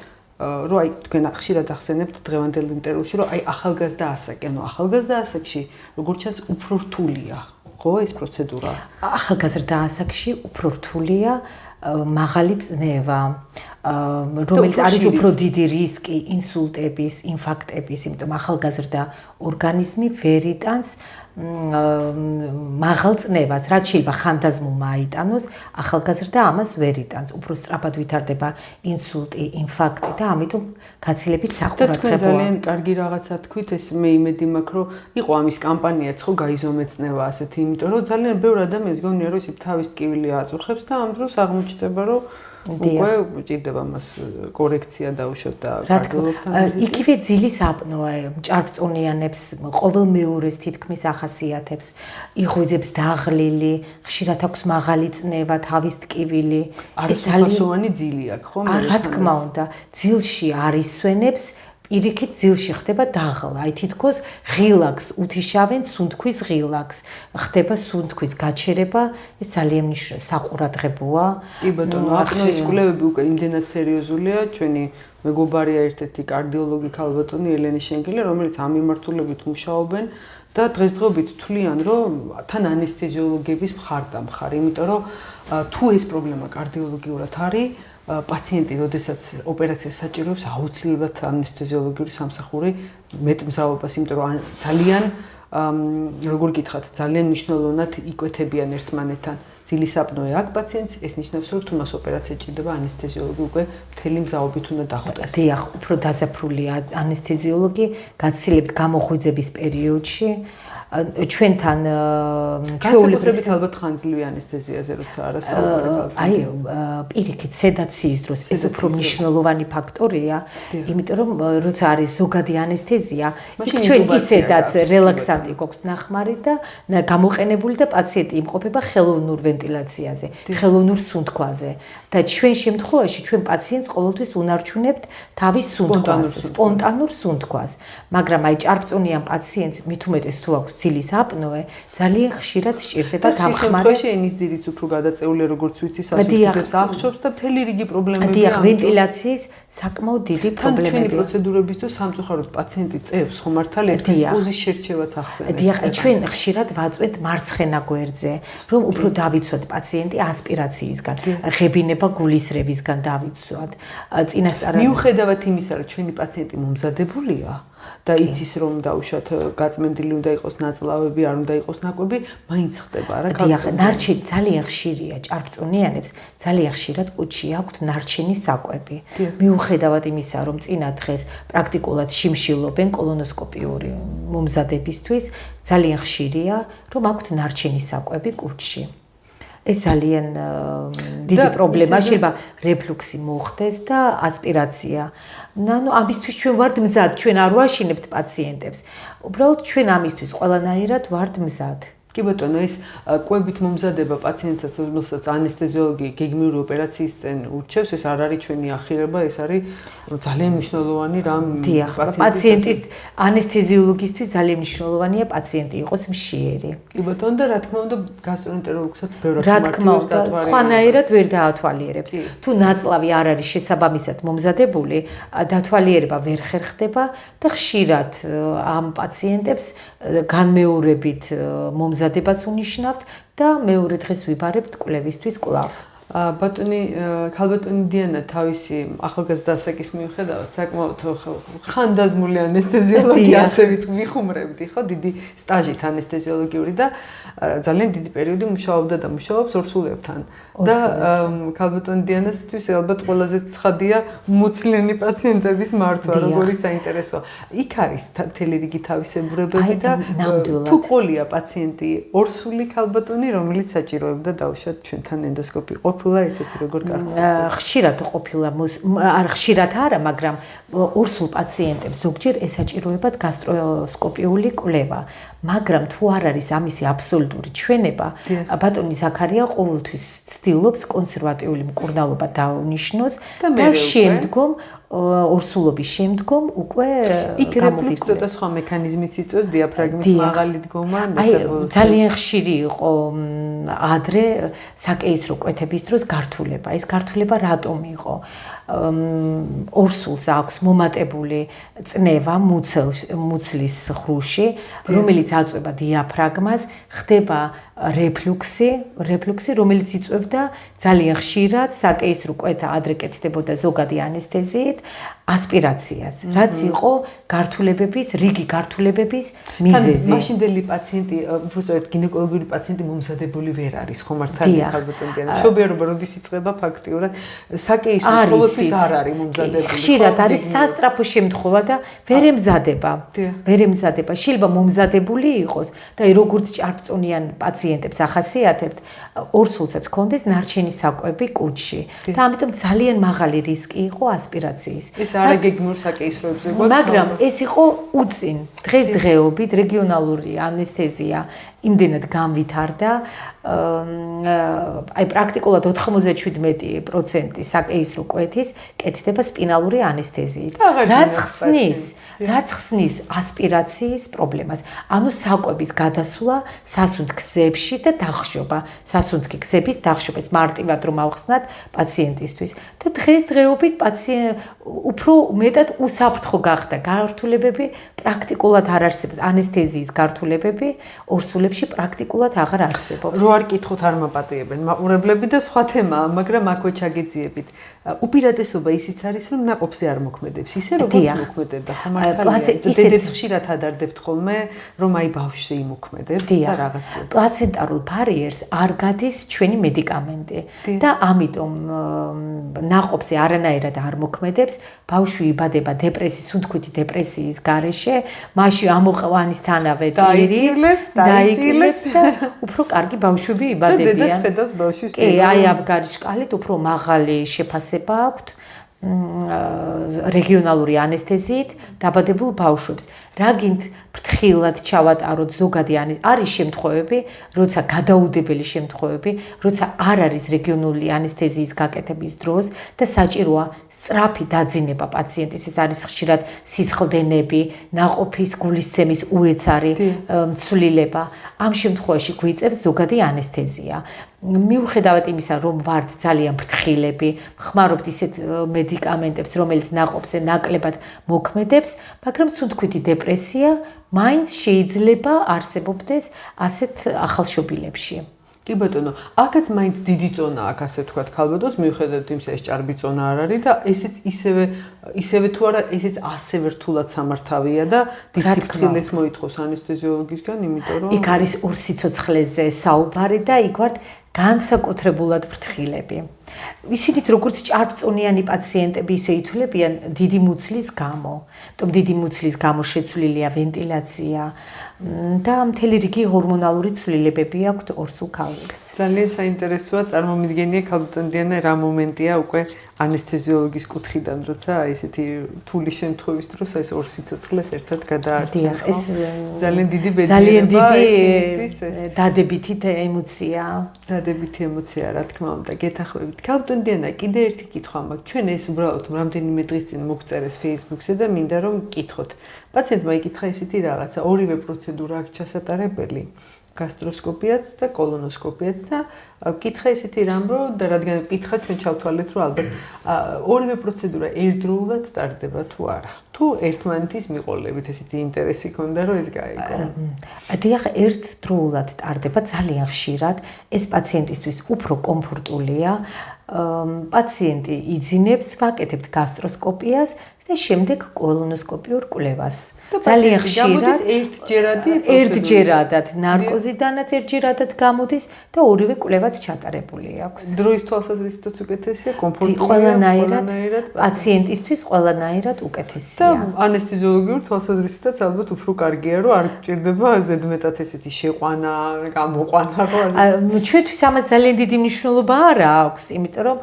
რომ აი თქვენ ხშირად ახსენებთ დღევანდელ ინტერვიუში, რომ აი ახალგაზრდა ასაკი, ანუ ახალგაზრდა ასაკში როგორც ჩანს უფრო რთულია, ხო ეს პროცედურა? ახალგაზრდა ასაკში უფრო რთულია მაღალი წნევა, რომელიც არის უფრო დიდი რისკი ინსულტების, ინფარქტების, იმიტომ ახალგაზრდა ორგანიზმი ვერ იტანს მაღალ წნევას, რაც შეიძლება ხანდაზმულმა აიტანოს, ახალგაზრდა ამას ვერ იტანს, უფრო სწრაფად ვითარდება ინსულტი, ინფარქტი და ამიტომ გაცილებით სახურათებოა. თქვენ ძალიან კარგი რაღაცა თქვით, ეს მე იმედი მაქვს, რომ იყო ამის კამპანიაც ხო გაიზომე წნევა ასეთი, იმიტომ რომ ძალიან ბევრი ადამიანს გონია, რომ ისე თავის ტკივილი აწუხებს და ამ დროს აღმოჩნდება, რომ უკვე ჭირდება მას კორექცია დაუშვათ და კარდიოლოგთან. იგივე ძილის აპნოა ჭარბწონიანებს ყოველმეორეს თითქმის ახასიათებს, იღვიძებს დაღლილი, ხშირად აქვს მაღალი წნევა, თავის ტკივილი. ეს ძალიან ძილი აქვს, ხო? რა თქმა უნდა, ძილში არის სვენებს პირიქით ძილში ხდება დაღლა, აი თითქოს ღილაკს უთიშავენ სუნთქვის ღილაკს, ხდება სუნთქვის გაჩერება, ეს ძალიან საყურადღებოა. კი ბატონო, აპნოის კვლევები უკვე იმდენად სერიოზულია, ჩვენი მეგობარია ერთ-ერთი კარდიოლოგი ქალბატონი ელენე შენგელი, რომელიც ამ მიმართულებით მუშაობენ და დღესდღეობით თვლიან, რომ თან ანესთეზიოლოგების მხარ, იმიტომ რომ თუ ეს პრობლემა კარდიოლოგიურად არის პაციენტი, როდესაც ოპერაციას საჭიროებს, აუცილებლად ანესთეზიოლოგიური სამსახური მეტმზაობას, იმიტომ რომ ძალიან როგორ გითხრათ, ძალიან მნიშვნელოვნად იკვეთებიან ერთმანეთთან. ძილის აპნოე აქვს პაციენტს, ეს ნიშნავს, რომ თუ მას ოპერაცია ჭირდება, ანესთეზიოლოგი უკვე მთელი მზაობით უნდა დახვდეს. დიახ, უფრო დაზაფრულია ანესთეზიოლოგი გაცილებთ გამოხვიძების პერიოდში. ჩვენთან ჩვეულებრივად ალბათ ხანძლივი ანესთეზიაზე როცა არა საუბარი ქალბატონი. აი პირიქით სედაციის დროს ეს უფრო მნიშვნელოვანი ფაქტორია, იმიტომ რომ როცა არის ზოგადი ანესთეზია, ჩვენ ისედაც რელაქსანტი გვაქვს ნახმარი და გამოყენებული და პაციენტი იმყოფება ხელოვნურ ვენტილაციაზე, ხელოვნურ სუნთქვაზე და ჩვენ შემთხვევაში ჩვენ პაციენტს ყოველთვის უნარჩუნებთ თავის სუნთქვას, სპონტანურ სუნთქვას, მაგრამ აი ჭარბწონიან პაციენტს მით უმეტეს თუ აქვს ძილის აპნოე, ძალიან ხშირად სჭირდება დამხმარე. ენის ძილიც უფრო გადაწეულია, როგორც ვიცი, სასუნთქისებს აღშობს და მთელი რიგი პრობლემები. დიახ, ვენტილაციის საკმაოდ დიდი პრობლემებია. ჩვენი პროცედურებისთვის სამწუხაროდ პაციენტი წევს ხო მართალია, პოზის შერჩევაც ახსენეთ. დიახ, ჩვენ ხშირად ვაწვევთ მარცხენა გვერდზე, რომ უფრო დავიცვათ პაციენტი ასპირაციისგან, ღებინება გულისრევისგან დავიცვათ. წინასწარ მიუხედავად იმისა, რომ ჩვენი პაციენტი მომზადებულია და იცის რომ დაუშვათ გაწმენდილი უნდა იყოს ნაწლავები, არ უნდა იყოს ნაკვები, მაინც ხდება რა. დიახ, ნარჩენი ძალიან ხშირია ჭარბწონიანებს, ძალიან ხშირად კუჭში აქვთ ნარჩენი საკვები. მიუხედავად იმისა, რომ წინა დღეს პრაქტიკულად შიმშილობენ კოლონოსკოპიური მომზადებისთვის, ძალიან ხშირია, რომ აქვთ ნარჩენი საკვები კუჭში. ეს ძალიან დიდი პრობლემაა, შეიძლება რეფლუქსი მოხდეს და ასპირაცია. ანუ ამისთვის ჩვენ ვართ მზად, ჩვენ არ ვაშინებთ პაციენტებს. უბრალოდ ჩვენ ამისთვის ყველანაირად ვართ მზად. კი ბატონო, ეს კვებით მომზადება პაციენტსაც, რომელსაც ანესთეზიოლოგი გეგმიური ოპერაციის წინ ურჩევს, ეს არ არის ჩვენი ახირება, ეს არის ძალიან მნიშვნელოვანი რამ პაციენტის ანესთეზიოლოგისთვის ძალიან მნიშვნელოვანია პაციენტი იყოს მშიერი. კი ბატონო, და რა თქმა უნდა, გასტროენტეროლოგსაც ბევრად რა თქმა უნდა, სხვანაირად ვერ დაათვალიერებს. თუ ნაწლავი არ არის შესაბამისად მომზადებული, დათვალიერება ვერ ხერხდება და ხშირად ამ პაციენტებს განმეორებით მომზადებას უნიშნავთ და მეორე დღეს ვიბარებთ კვლევისთვის კვლავ. ბატონი ქალბატონი დიანა თავისი ახალგაზრდა ასაკის მიუხედავად საკმაოდ ხანდაზმული ანესთეზიოლოგი ასევით ვიხუმრებდი, ხო, დიდი სტაჟით ანესთეზიოლოგიური და ძალიან დიდი პერიოდი მუშაობდა და მუშაობს ორსულებთან. და ქალბატონი დიანასთვის ალბათ ყველაზე ცხადია მოცლიანი პაციენტების მართვა, როგორი საინტერესოა. იქ არის მთელი რიგი თავისებურებები და თუ ყოლია პაციენტი ორსული ქალბატონი, რომელიც საჭიროებდა დაუშვათ ჩვენთან ენდოსკოპი ყოფნა. ყოფილა ესეთი როგორ კარგს? ხშირად ყოფილა, ხშირად არა, მაგრამ ორსულ პაციენტებს ზოგჯერ ესაჭიროებათ გასტროსკოპიული კვლევა. მაგრამ თუ არ არის ამისი აბსოლუტური ჩვენება, ბატონი ზაქარია ყოველთვის ცდილობს კონსერვატიული მკურნალობა დაუნიშნოს და შემდგომ ორსულობის შემდგომ უკვე გამოვიკვირდა. ცოტა სხვა მექანიზმიც იწვევს დიაფრაგმის მაღალი დგომა, ძალიან ხშირი იყო ადრე საკეისრო კვეთების დროს გართულება. ეს გართულება რატომ იყო? ორსულს აქვს მომატებული წნევა მუცლის ხრუში, რომელიც აწვება დიაფრაგმას, ხდება რეფლუქსი, რომელიც იწვევდა ძალიან ხშირად საკეისრო კვეთა ადრე კეთდებოდა ზოგადი ანესთეზიით, ასპირაციას, რაც იყო რიგი გართულებების მიზეზი. მაშინდელი პაციენტი, უბრალოდ გინეკოლოგიური პაციენტი მომზადებული ვერ არის, ხომ მართალია ხალბატონიანა. მშობიარობა როდის იწყება ფაქტიურად საკეისრო ყოველთვის არ არის მომზადებული. ხშირად არის სასწრაფო შემთხვევა და ვერ ემზადება. შეიძლება მომზადებული იყოს და როგორც ჭარბწონიან პაციენტებს ახასიათებთ, ორსულსაც ჰქონდეს ნარჩენი საკვები კუჭში და ამიტომ ძალიან მაღალი რისკი იყო ასპირაციის. არაგეგმურ საკეისროებზე გვაქვს. მაგრამ ეს იყო უწინ. დღესდღეობით რეგიონალური ანესთეზია იმდენად განვითარდა, აი პრაქტიკულად 97% საკეისრო კვეთის კეთდება სპინალური ანესთეზიით. რაც ხსნის ასპირაციის პრობლემას. ანუ საკვების გადასვლა სასუნთქ გზებში და დახშობა. სასუნთქი გზების დახშობა. ეს მარტივად რომ ავხსნათ პაციენტისთვის. და დღესდღეობით უფრო მეტად უსაფრთხო გახდა გართულებები, პრაქტიკულად არ არსებობს ანესთეზიის გართულებები, ორსულებში პრაქტიკულად აღარ არსებობს. რო არ კითხოთ არ მაპატიებენ მაყურებლები და სხვა თემაა, მაგრამ აქვე ჩაგეძიებით. უპირატესობა ისიც არის, რომ ნაყოფზე არ მოქმედებს, ისე როგორც მოქმედებდა, ხო მართალია. დედებს ხშირად ადარდებთ ხოლმე, რომ აი ბავშვზე იმოქმედებს და რაღაცა. პლაცენტარულ ბარიერს არ გადის ჩვენი მედიკამენტი და ამიტომ ნაყოფზე არანაირად არ მოქმედებს, ბავშვი იბადება სუნთქვითი დეპრესიის გარეშე, მაშინ ამოყვანისთანავე დაიგილებს და უფრო კარგი ბავშვები იბადებიან. და დედაც ხედავს ბავშვის კი, აი ამ გარშკალით უფრო მაღალი შეფასება აქვთ რეგიონალური ანესთეზიით დაბადებულ ბავშვებს. რაგინდ ფრთხილად ჩავატაროთ ზოგადი არის შემთხვევები, როცა გადაუდებელი შემთხვევები, როცა არ არის რეგიონული ანესთეზიის გაკეთების დროს და საჭიროა სწრაფი დაძინება პაციენტის, ეს არის ხშირად სისხლდენები, ნაყოფის გულისცემის უეცარი ცვლილება. ამ შემთხვევაში გვიწევს ზოგადი ანესთეზია. მიუხედავად იმისა, რომ ვართ ძალიან ფრთხილები, ხმარობთ ისეთ მედიკამენტებს, რომელიც ნაყოფზე ნაკლებად მოქმედებს, მაგრამ სუნთქვითი დეპრესია მაინც შეიძლება არსებობდეს ასეთ ახალშობილებში. კი ბატონო, აქაც მაინც დიდი წონა აქვს, ასე ვთქვათ, ქალბატონს, მიუხედავად იმისა, ეს ჭარბი წონა არ არის და ესეც ისევე თუ არა, ესეც ასევე რთულად სამართავია და დიდ სიფრთხილეს მოითხოვს ანესთეზიოლოგისგან, იმიტომ რომ იქ არის ორ სიცოცხლეზე საუბარი და იქ ვართ განსაკუთრებულად ფრთხილები. ისინიც როგორც ჭარბწონიანი პაციენტები ისე ითვლებიან დიდი მუცლის გამო. თუმცა დიდი მუცლის გამო შეცვლილია ვენტილაცია და მთელი რიგი ჰორმონალური ცვლილებები აქვთ ორსულ ქალებს. ძალიან საინტერესოა წარმომიდგენია ქალბატონიანა რა მომენტია უკვე ანესთეზიოლოგის კუთხიდან, როცა ესეთი რთული შემთხვევის დროს ეს ორ სიცოცხლეს ერთად გადაარჩენ. ეს ძალიან დიდი ბედნიერება ძალიან დიდი ეს დადებითი ემოცია. დადებითი ემოცია, რა თქმა უნდა, გეთანხმებით. ქალბატონიანა, კიდე ერთი კითხვა მაქვს. ჩვენ ეს უბრალოდ რამდენიმე დღის წინ მოგწერეს Facebook-ზე და მინდა რომ გკითხოთ. პაციენტმა იკითხა ისეთი რაღაცა, ორივე პროცედურა აქვს ჩასატარებელი. გასტროსკოპიაც და კოლონოსკოპიაც და კითხა ისეთი რამ რომ და რადგან კითხა ჩვენ ჩავთვალეთ რომ ალბათ ორივე პროცედურა ერთდროულად ტარდება თუ არა. თუ ერთმანეთის მიყოლებით ესეთი ინტერესი ქონდა რომ ეს გაიგო. დიახ, ერთდროულად ტარდება ძალიან ხშირად. ეს პაციენტისთვის უფრო კომფორტულია. პაციენტი იძინებს, ვაკეთებთ გასტროსკოპიას და და შემდეგ კოლონოსკოპიურ კვლევას. ძალიან ხშირად ერთჯერადად ნარკოზიდანაც ერთჯერადად გამოდის და ორივე კვლევაც ჩატარებული აქვს. დროის თვალსაზრისითაც უკეთესია, კომფორტულია, ყველანაირად პაციენტისთვის ყველანაირად უკეთესია. და ანესთეზიოლოგიურ თვალსაზრისითაც ალბათ უფრო კარგია, რომ არ გჭირდება ზედმეტად ესეთი შეყვანა, გამოყვანა, ხო ასე. ჩვენთვის ამას ძალიან დიდი მნიშვნელობა არ აქვს, იმიტომ რომ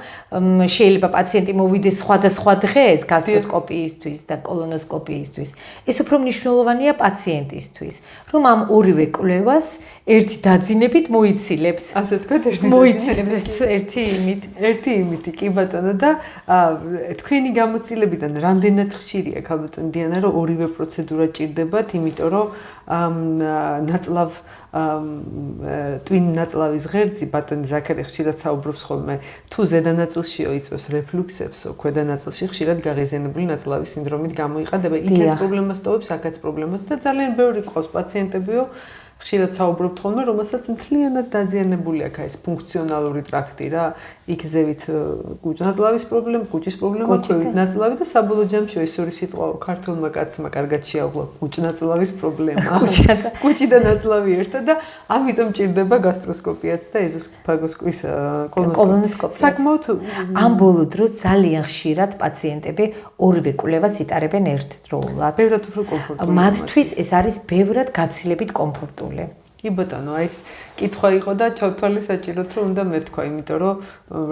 შეიძლება პაციენტი მოვიდეს სხვადასხვა დღეს გასტროსკოპიისთვის და კოლონოსკოპიისთვის. ეს უფრო მნიშვნელოვანია პაციენტისთვის, რომ ამ ორივე კვლევას ერთი დაძინებით მოიცილებს. ასე ვთქვათ, მოიცილებს ერთი იმითი, კი ბატონო და თქვენი გამოცდილებიდან რამდენად ხშირია ქალბატონ დიანა, რომ ორივე პროცედურა ჭირდებათ, იმიტომ რომ ტვინ ნაწლავის ღერძი ბატონი ზაქარი ხშირად საუბრობს ხოლმე, თუ ზედა ნაწილშიო იწვევს რეფლუქსებსო, ქვედა ნაწილში ხშირად გაღიზიანებული ნაწლავის სინდრომით გამოიყადება. იქაც პრობლემას ტოვებს, აქაც პრობლემას და ძალიან ბევრი ყავს პაციენტებიო, ხშირად საუბრობთ ხოლმე, რომელსაც მთლიანად დაზიანებული აქვს ეს ფუნქციონალური ტრაქტი რა, იქ ზევით კუჭნაწლავის პრობლემა, კუჭის პრობლემა, ქვევით ნაწლავი და საბოლოო ჯამში ეს ორი სიტყვა ქართულმა კაცმა კარგად შეავლა კუჭნაწლავის პრობლემა. კუჭი და ნაწლავი ერთად და ამიტომ ჭირდება გასტროსკოპიაც და ეზოფაგოსკოპის კოლონოსკოპია. საკმაოდ ამ ბოლო დროს ძალიან ხშირად პაციენტები ორივე კვლევას იტარებენ ერთდროულად. ბევრად უფრო კომფორტული. მათთვის ეს არის ბევრად გაცილებით კომფორტული. კი ბატონო, აი ეს კითხვა იყო და ჩავთვალე საჭიროდ რომ უნდა მეთქვა, იმიტომ რომ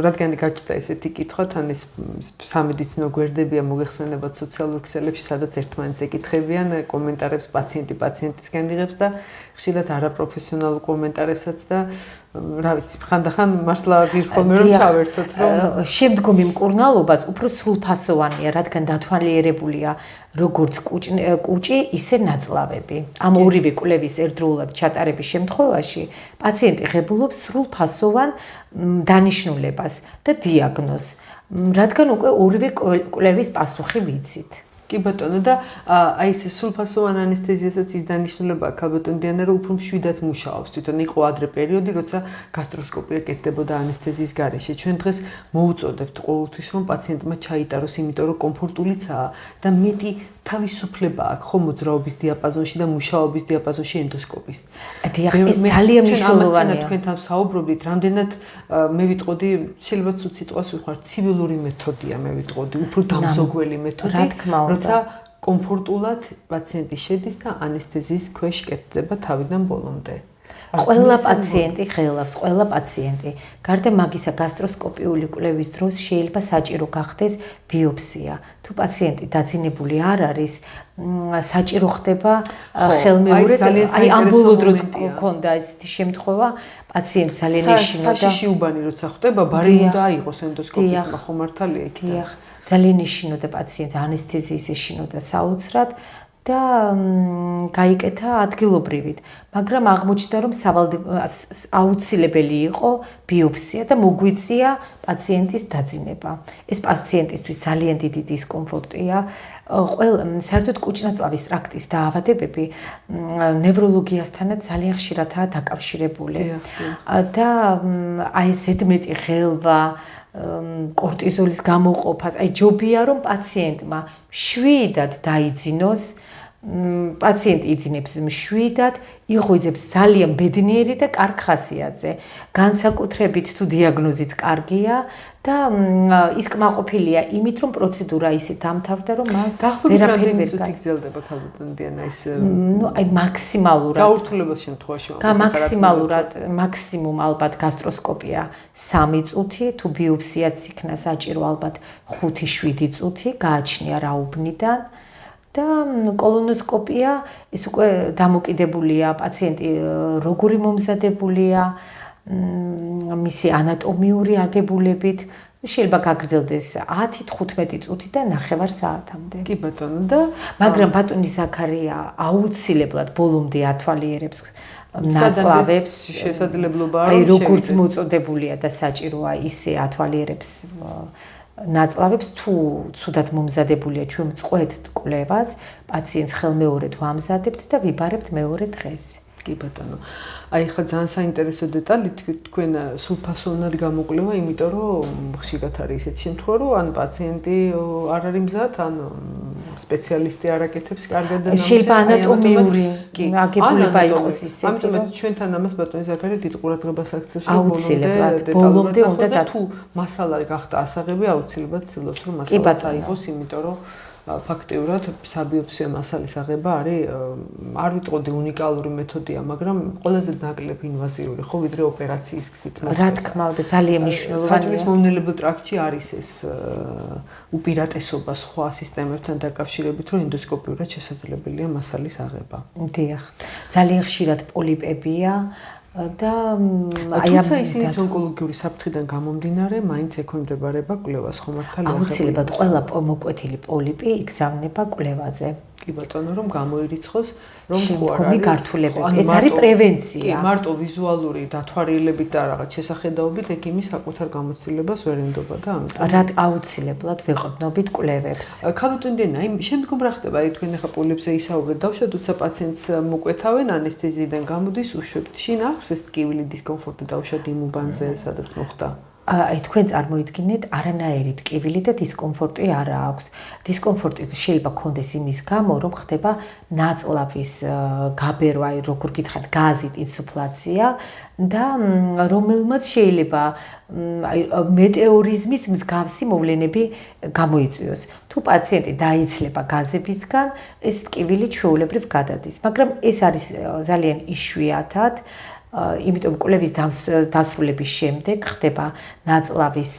რადგან გაჩნდა ესეთი კითხვა, თან ეს სამედიცინო გვერდებია მოგეხსენებათ სოციალურ ქსელებში, სადაც ერთმანეთს ეკითხებიან კომენტარებს პაციენტისგან იღებს და ხშირად არაპროფესიონალურ კომენტარებსაც და რა ვიცი, ხანდახან მართლა ღირს ხოლმე რომ ჩავერთოთ, რომ შემდგომი მკურნალობაც უფრო სრულფასოვანია, რადგან დათვალიერებულია როგორც კუჭი, ისე ნაწლავები. ამ ორივე კვლევის ერთდროულად ჩატარების შემთხვევაში პაციენტი ღებულობს სრულფასოვან დანიშნულებას და დიაგნოზს, რადგან უკვე ორივე კვლევის პასუხი ვიცით. კი ბატონო და აი ეს სრულფასოვან ანესთეზიასაც ის დანიშნულება აქვს ქალბატონ დიანა, რომ უფრო მშვიდად მუშაობს. თვითონ იყო ადრე პერიოდი, როცა გასტროსკოპია კეთდებოდა ანესთეზიის გარეშე. ჩვენ დღეს მოუწოდებთ ყოველთვის, რომ პაციენტმა ჩაიტაროს, იმიტომ რომ კომფორტულიცაა და მეტი თავისუფლება აქვს ხო მოძრაობის დიაპაზონში და მუშაობის დიაპაზონში ენდოსკოპის. დიახ, ეს ძალიან მნიშვნელოვანია. თქვენთან საუბრობდით, რამდენად მე ვიტყოდი, შეიძლება ცუდ სიტყვას ვიხმარ, ცივილური მეთოდია, მე ვიტყოდი, უფრო დამზოგველი მეთოდი, რა თქმა უნდა. როცა კომფორტულად პაციენტი შედის და ანესთეზიის ქვეშ კეთდება თავიდან ბოლომდე. ყველა პაციენტი ღელავს, ყველა პაციენტი. გარდა მაგისა, გასტროსკოპიული კვლევის დროს შეიძლება საჭირო გახდეს ბიოპსია. თუ პაციენტი დაძინებული არ არის, საჭირო ხდება ხელმეორედ, აი ამ ბოლო დროს გქონდა ესეთი შემთხვევა, პაციენტი ძალიან ეშინოდა. საშიში უბანი როცა ხდება, ბარი უნდა აიღოს ენდოსკოპის მართალია იქ. დიახ, ძალიან ეშინოდა პაციენტს, ანესთეზიის ეშინოდა საოცრად. და გაიკეთა ადგილობრივით, მაგრამ აღმოჩნდა, რომ აუცილებელი იყო ბიოპსია და მოგვიწია პაციენტის დაძინება. ეს პაციენტისთვის ძალიან დიდი დისკომფორტია. საერთოდ კუჭნაწლავის ტრაქტის დაავადებები ნევროლოგიასთანაც ძალიან ხშირადაა დაკავშირებული. და აი ზედმეტი ღელვა, კორტიზოლის გამოყოფა, აი ჯობია რომ პაციენტმა შვიდად დაიძინოს, პაციენტი იძინებს მშვიდად, იღვიძებს ძალიან ბედნიერი და კარგ ხასიათზე. განსაკუთრებით თუ დიაგნოზიც კარგია და ის კმაყოფილია იმით, რომ პროცედურა ისე დამთავრდა, რომ მას ვერაფერი ვერ გაგრძელდება ქალბატონ დიანა ეს აი მაქსიმალურად გაურთულების შემთხვევაში მაქსიმალურად მაქსიმუმ ალბათ გასტროსკოპია 3 წუთი, თუ ბიოპსიაც იქნა საჭირო ალბათ 5-7 წუთი გააჩნია რაუბნიდან. და კოლონოსკოპია ის უკვე დამოკიდებულია პაციენტი როგორი მომზადებულია, მისი ანატომიური აგებულებით, შეიძლება გაგრძელდეს 10-15 წუთი და 9 საათამდე. კი ბატონო და მაგრამ ბატონი ზაქარია აუცილებლად ბოლომდე ათვალიერებს ნაწლავებს, შესაძლებლობა აი როგორც მოწოდებულია და საჭიროა ისე ათვალიერებს ნაწლავებს, თუ ცუდად მომზადებულია ჩვენ წყვეთ კვლევას, პაციენტს ხელმეორედ ვამზადებთ და ვიბარებთ მეორე დღეს. კი ბატონო. აი ხა ძალიან საინტერესო დეტალი თქვენ სულფასოვნად გამოკვლევა, იმიტომ რომ ხშირად არის ესეთი შემთხვევა, რომ ან პაციენტი არ არის მზად, ან სპეციალისტი არ აკეთებს კარგად და შეიძლება ანატომიური აგებულება იყოს ისეთი. ამიტომაც ჩვენთან ამას ბატონი ზაქარი დიდ ყურადღებას აქცევს, აუცილებლად ბოლომდე უნდა და თუ მასალა გახდა ასაღები, აუცილებლად ცდილობს რომ მასალა წაიღოს, იმიტომ რომ ფაქტიურად საბიოპსიო მასალის აღება არის არ ვიტყოდი უნიკალური მეთოდია, მაგრამ ყველაზე ნაკლებ ინვაზიური ხო ვიდრე ოპერაციის გზით. რა თქმა უნდა, ძალიან მნიშვნელოვანია. საჭმლის მომნელებელ ტრაქტში არის ეს უპირატესობა სხვა სისტემებთან დაკავშირებით, რომ ენდოსკოპიურად შესაძლებელია მასალის აღება. დიახ. ძალიან ხშირად პოლიპებია და თუმცა ისინი ონკოლოგიური საფრთხიდან გამომდინარე, მაინც ექვემდებარება კვლევას, ხო მართალია? აუცილებლად ყველა მოკვეთილი პოლიპი იგზავნება კვლევაზე. კი ბატონო, რომ გამოირიცხოს, რომ შემდგომი გართულებები. ეს არის პრევენცია. კი, მარტო ვიზუალური დათვალიერებით და რაღაც შესახედაობით ექიმი საკუთარ გამოცდილებას ვერ ენდობა და ამიტომ რა აუცილებლად ვეყრდნობით კვლევებს. ქალბატონი, აი შემდგომ რა ხდება? აი თქვენ ახლა პოლიპზე ისაუბრეთ, დავუშვათ, თუმცა პაციენტს მოკვეთავენ ანესთეზიიდან გამოდის, უშვებთ. შინ აქვს ეს ტკივილი დისკომფორტი დავუშვათ იმ უბანზე, სადაც მოხდა? აი თქვენ წარმოიდგინეთ, არანაირი ტკივილი და დისკომფორტი არ აქვს. დისკომფორტი შეიძლება გქონდეს იმის გამო, რომ ხდება ნაწლავის გაბერვა, აი როგორ გითხრათ, გაზით ინსუფლაცია და რომელმაც შეიძლება აი მეტეორიზმის მსგავსი მოვლენები გამოიწვიოს. თუ პაციენტი დაიცლება გაზებისგან, ეს ტკივილი ჩვეულებრივ გადადის, მაგრამ ეს არის ძალიან იშვიათად. იმიტომ კვლევის დასრულების შემდეგ ხდება ნაწლავის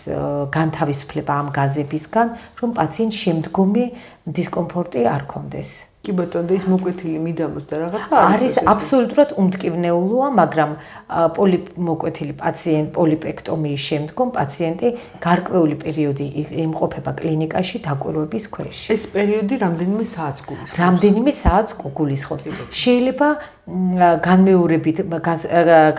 განთავისუფლება ამ გაზებისგან, რომ პაციენტს შემდგომი დისკომფორტი არ ქონდეს. კი ბატონო, ის მოკვეთილი მიდამოს და რაღაცა არის აბსოლუტურად უმტკივნეულოა, მაგრამ მოკვეთილი პაციენტ პოლიპექტომიის შემდგომ პაციენტი გარკვეული პერიოდი იმყოფება კლინიკაში დაკვირვების ქვეშ. ეს პერიოდი რამდენიმე საათს გულისხმობს. რამდენიმე საათს გულისხმობს. შეიძლება განმეორებით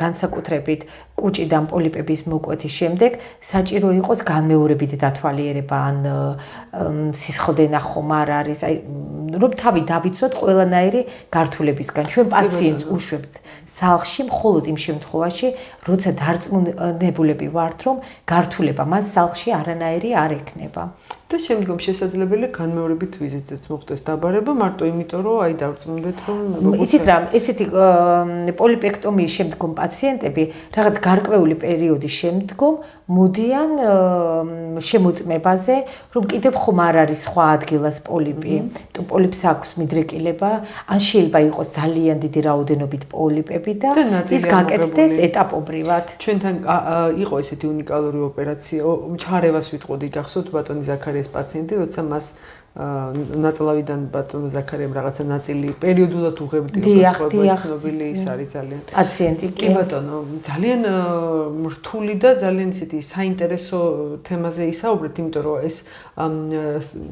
განსაკუთრებით კუჭიდან პოლიპების მოკვეთის შემდეგ საჭირო იყოს განმეორებით დათვალიერება ან სისხლდენა ხომ არ არის, აი რომ თავი დავიცვათ ყველანაირი გართულებისგან. ჩვენ პაციენტს უშვებთ სახლში მხოლოდ იმ შემთხვევაში, როცა დარწმუნებულები ვართ, რომ გართულება მას სახლში არანაირი არ ექნება. და შემდგომ შესაძლებელია განმეორებით ვიზიტზეც მოხდეს დაბარება, მარტო იმიტომ რომ აი დავწმუნდეთ რომ იცით რა, ესეთი პოლიპექტომიის შემდგომ პაციენტები რაღაც გარკვეული პერიოდის შემდგომ მოდიან შემოწმებაზე, რომ კიდევ ხომ არ არის სხვა ადგილას პოლიპი, თუ პოლიპს აქვს მიდრეკილება, ან შეიძლება იყოს ძალიან დიდი რაოდენობით პოლიპები და ის გაკეთდეს ეტაპობრივად. ჩვენთან იყო ესეთი უნიკალური ოპერაცია, ჩარევას ვიტყოდი, გახსოვთ ბატონი ზაქარიას პაციენტი, როცა მას ნაწლავიდან ბატონო ზაქარიამ რაღაცა ნაწილი პერიოდულად უღებდია, ცნობილი ის არის ძალიან. პაციენტი კი ბატონო, ძალიან რთული და ძალიან ისეთი საინტერესო თემაზე ისაუბრეთ, იმიტომ რომ ეს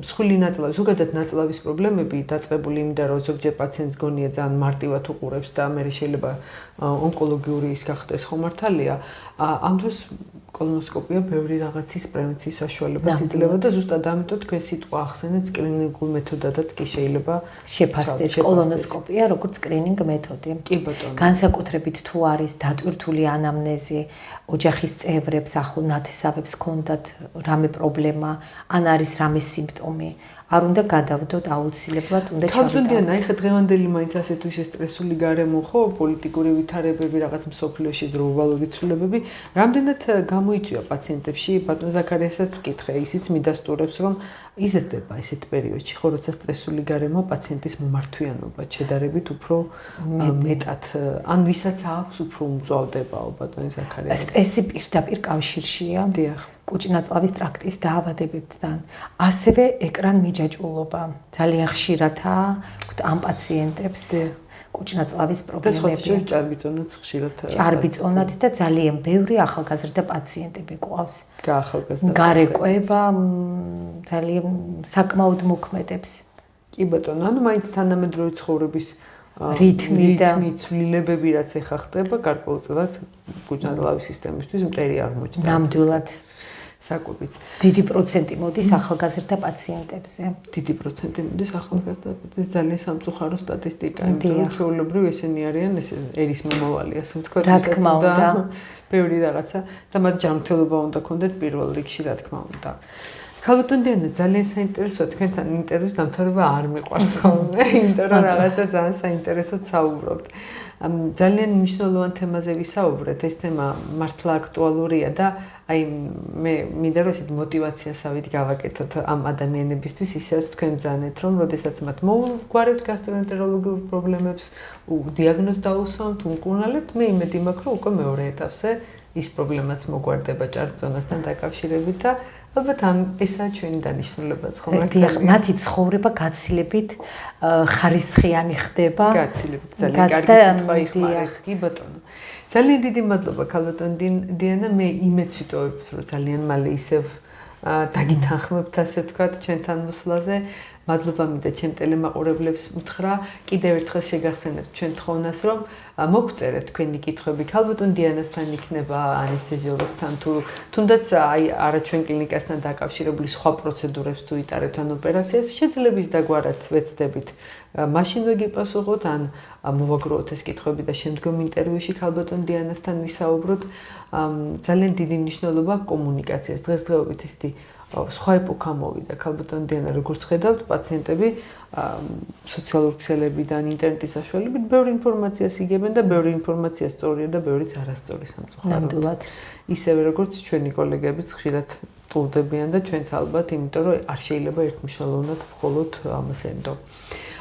მსხვილი ნაწლავი, ზოგადად ნაწლავის პრობლემები დაწყებული იმიდან, რომ ზოგჯერ პაციენტს გონია ძალიან მარტივად უყურებს და მე შეიძლება ონკოლოგიური ის გახდეს, ხო მართალია. ამ დროს კოლონოსკოპია ბევრი რაღაცის პრევენციის საშუალებას იძლევა და ზუსტად ამიტომ თქვენ სიტყვა ახსენეთ სკრინინგულ მეთოდადაც კი შეიძლება შეფასდეს კოლონოსკოპია როგორც სკრინინგ მეთოდი. კი ბატონო. განსაკუთრებით თუ არის დატვირთული ანამნეზი, ოჯახის წევრებს, ახლო ნათესავებს ჰქონდათ რამე პრობლემა, ან არის რამე სიმპტომი, არ უნდა გადავდოთ აუცილებლად უნდა ჩავიდეთ. აი ხა დღევანდელი მაინც ასე თუ ისე სტრესული გარემო ხო, პოლიტიკური ვითარებები, რაღაც მსოფლიოში დროულობრივი ცვლილებები, რამდენად გამოიწვია პაციენტებში, ბატონ ზაქარიასაც ვკითხე, ისიც მიდასტურებს, რომ იზრდება ესეთ პერიოდში, ხო, როცა სტრესული გარემო პაციენტის მომართვიანობა შედარებით უფრო მეტად, ან ვისაც აქვს უფრო უმწვავდებაო ბატონ ზაქარია. სტრესი პირდაპირ კავშირშია. დიახ. კუჭ-ნაწლავის ტრაქტის დაავადებებთან, ასევე ეკრან მიჯაჭვულობა. ძალიან ხშირადაა ამ პაციენტებს კუჭ-ნაწლავის პრობლემები. და ჭარბიწონაც ხშირად. ჭარბიწონად და ძალიან ბევრი ახალგაზრდა პაციენტები გვყავს. გაახალგაზრდა. გარეკვება ძალიან საკმაოდ მოქმედებს. კი ბატონო, ანუ მაინც თანამედროვე ცხოვრების რითმი და ცვლილებები რაც ეხა ხდება, გარკვეულწილად კუჭ-ნაწლავის სისტემისთვის მტერი აღმოჩნდა. ნამდვილად. საკვებიც. დიდი პროცენტი მოდის ახალგაზრდა პაციენტებზე. დიდი პროცენტი მოდის ახალგაზრდებზე, ძალიან სამწუხარო სტატისტიკა, იმიტომ რომ ჩვეულებრივ ესენი არიან ერის მომავალი, ასე ვთქვათ, რა თქმა უნდა. ბევრი რაღაცა და მათ ჯანმრთელობა უნდა ქონდეთ პირველ რიგში, რა თქმა უნდა. ქალბატონ დიანა, ძალიან საინტერესოა, თქვენთან ინტერვიუს დამთავრება არ მიყვარს ხოლმე, იმიტომ რომ რაღაცა ძალიან საინტერესოდ საუბრობთ. ძალიან მნიშვნელოვან თემაზე ვისაუბრეთ, ეს თემა მართლა აქტუალურია და აი მე მინდა რომ ესეთ мотиваციასავით გავაკეთოთ ამ ადამიანებისთვის, ისეაც თქვენ ბრძანეთ, რომ როდესაც მათ მოუგვარებთ გასტროენტეროლოგიურ პრობლემებს, დიაგნოზს დაუსვამთ, უმკურნალებთ, მე იმედი მაქვს, რომ უკვე მეორე ეტაპზე ის პრობლემაც მოგვარდება ჭარბწონასთან დაკავშირებით და ალბათ ესაა ჩვენი დანიშნულებაც ხოლმე. მათი ცხოვრება გაცილებით ხარისხიანი ხდება. გაცილებით ძალიან კარგი სიტყვა იხმარეთ, კი ბატონო. ძალიან დიდი მადლობა ქალბატონ დიანა, მე იმედს ვიტოვებ, რომ ძალიან მალე ისევ დაგითანხმებთ, ასე ვთქვათ, ჩვენთან მოსვლაზე. მადლობა მინდა ჩემ ტელემაყურებლებს უთხრა, კიდევ ერთხელ შეგახსენებთ ჩვენ თხოვნას, რომ მოგწერეთ თქვენი კითხვები ქალბატონ დიანასთან იქნება ანესთეზიოლოგთან თუ თუნდაც აი არა ჩვენ კლინიკასთან დაკავშირებული სხვა პროცედურებს თუ იტარებთ ან ოპერაციებს, შეძლება ის დაგვარად ვეცდებით. მაშინ ვეგიპასუხოთ ან მოვაგროვოთ ეს კითხვები და შემდგომ ინტერვიუში ქალბატონ დიანასთან ვისაუბროთ. ძალიან დიდი მნიშვნელობა კომუნიკაციას. დღესდღეობით ისეთი სხვა ეპოქა მოვიდა ქალბატონ დიანა, როგორც ხედავთ, პაციენტები სოციალურ ქსელებიდან, ინტერნეტის საშუალებით ბევრი ინფორმაციას იგებენ და ბევრი ინფორმაცია სწორია და ბევრიც არასწორი სამწუხაროდ. ისევე როგორც ჩვენი კოლეგებიც ხშირად ტყუდებიან და ჩვენც ალბათ, იმიტომ რომ არ შეიძლება ერთმნიშვნელოვნად მხოლოდ ამას ენდო.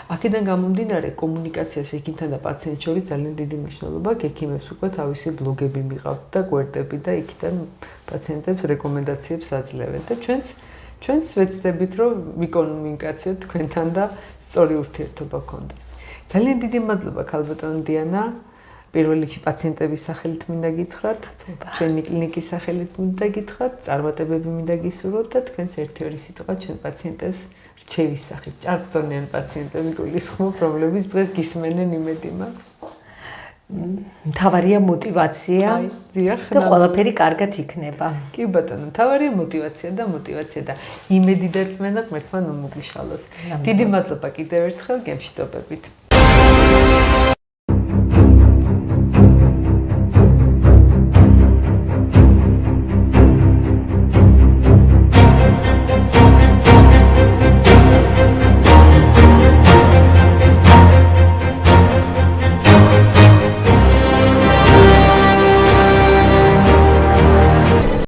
აქედან გამომდინარე, კომუნიკაციას ექიმთან და პაციენტს შორის ძალიან დიდი მნიშვნელობა აქვს. ექიმებს უკვე თავისი ბლოგები მიყავთ და გვერდები და იქიდან პაციენტებს რეკომენდაციებს აძლევენ და ჩვენც ვეცდებით, რომ ვიკომუნიკაციოთ თქვენთან და სწორი ურთიერთობა გქონდეს. ძალიან დიდი მადლობა ქალბატონ დიანა. პირველ რიგში პაციენტების სახელით მინდა გითხრათ, ჩვენი კლინიკის სახელით მინდა გითხრათ, წარმატებები მინდა გისურვოთ და თქვენს ერთ-ერთი სიტყვა ჩვენ პაციენტებს რჩევის სახით, ჭარბწონიან პაციენტებს გულისხმობ, რომლებიც დღეს გისმენენ, იმედი მაქვს. მთავარია мотиваცია და ყველაფერი კარგად იქნება. კი ბატონო, მთავარია мотиваცია და იმედი და რწმენა ღმერთმა მომგვიშალოს. დიდი მადლობა კიდევ ერთხელ, გემშვიდობებით.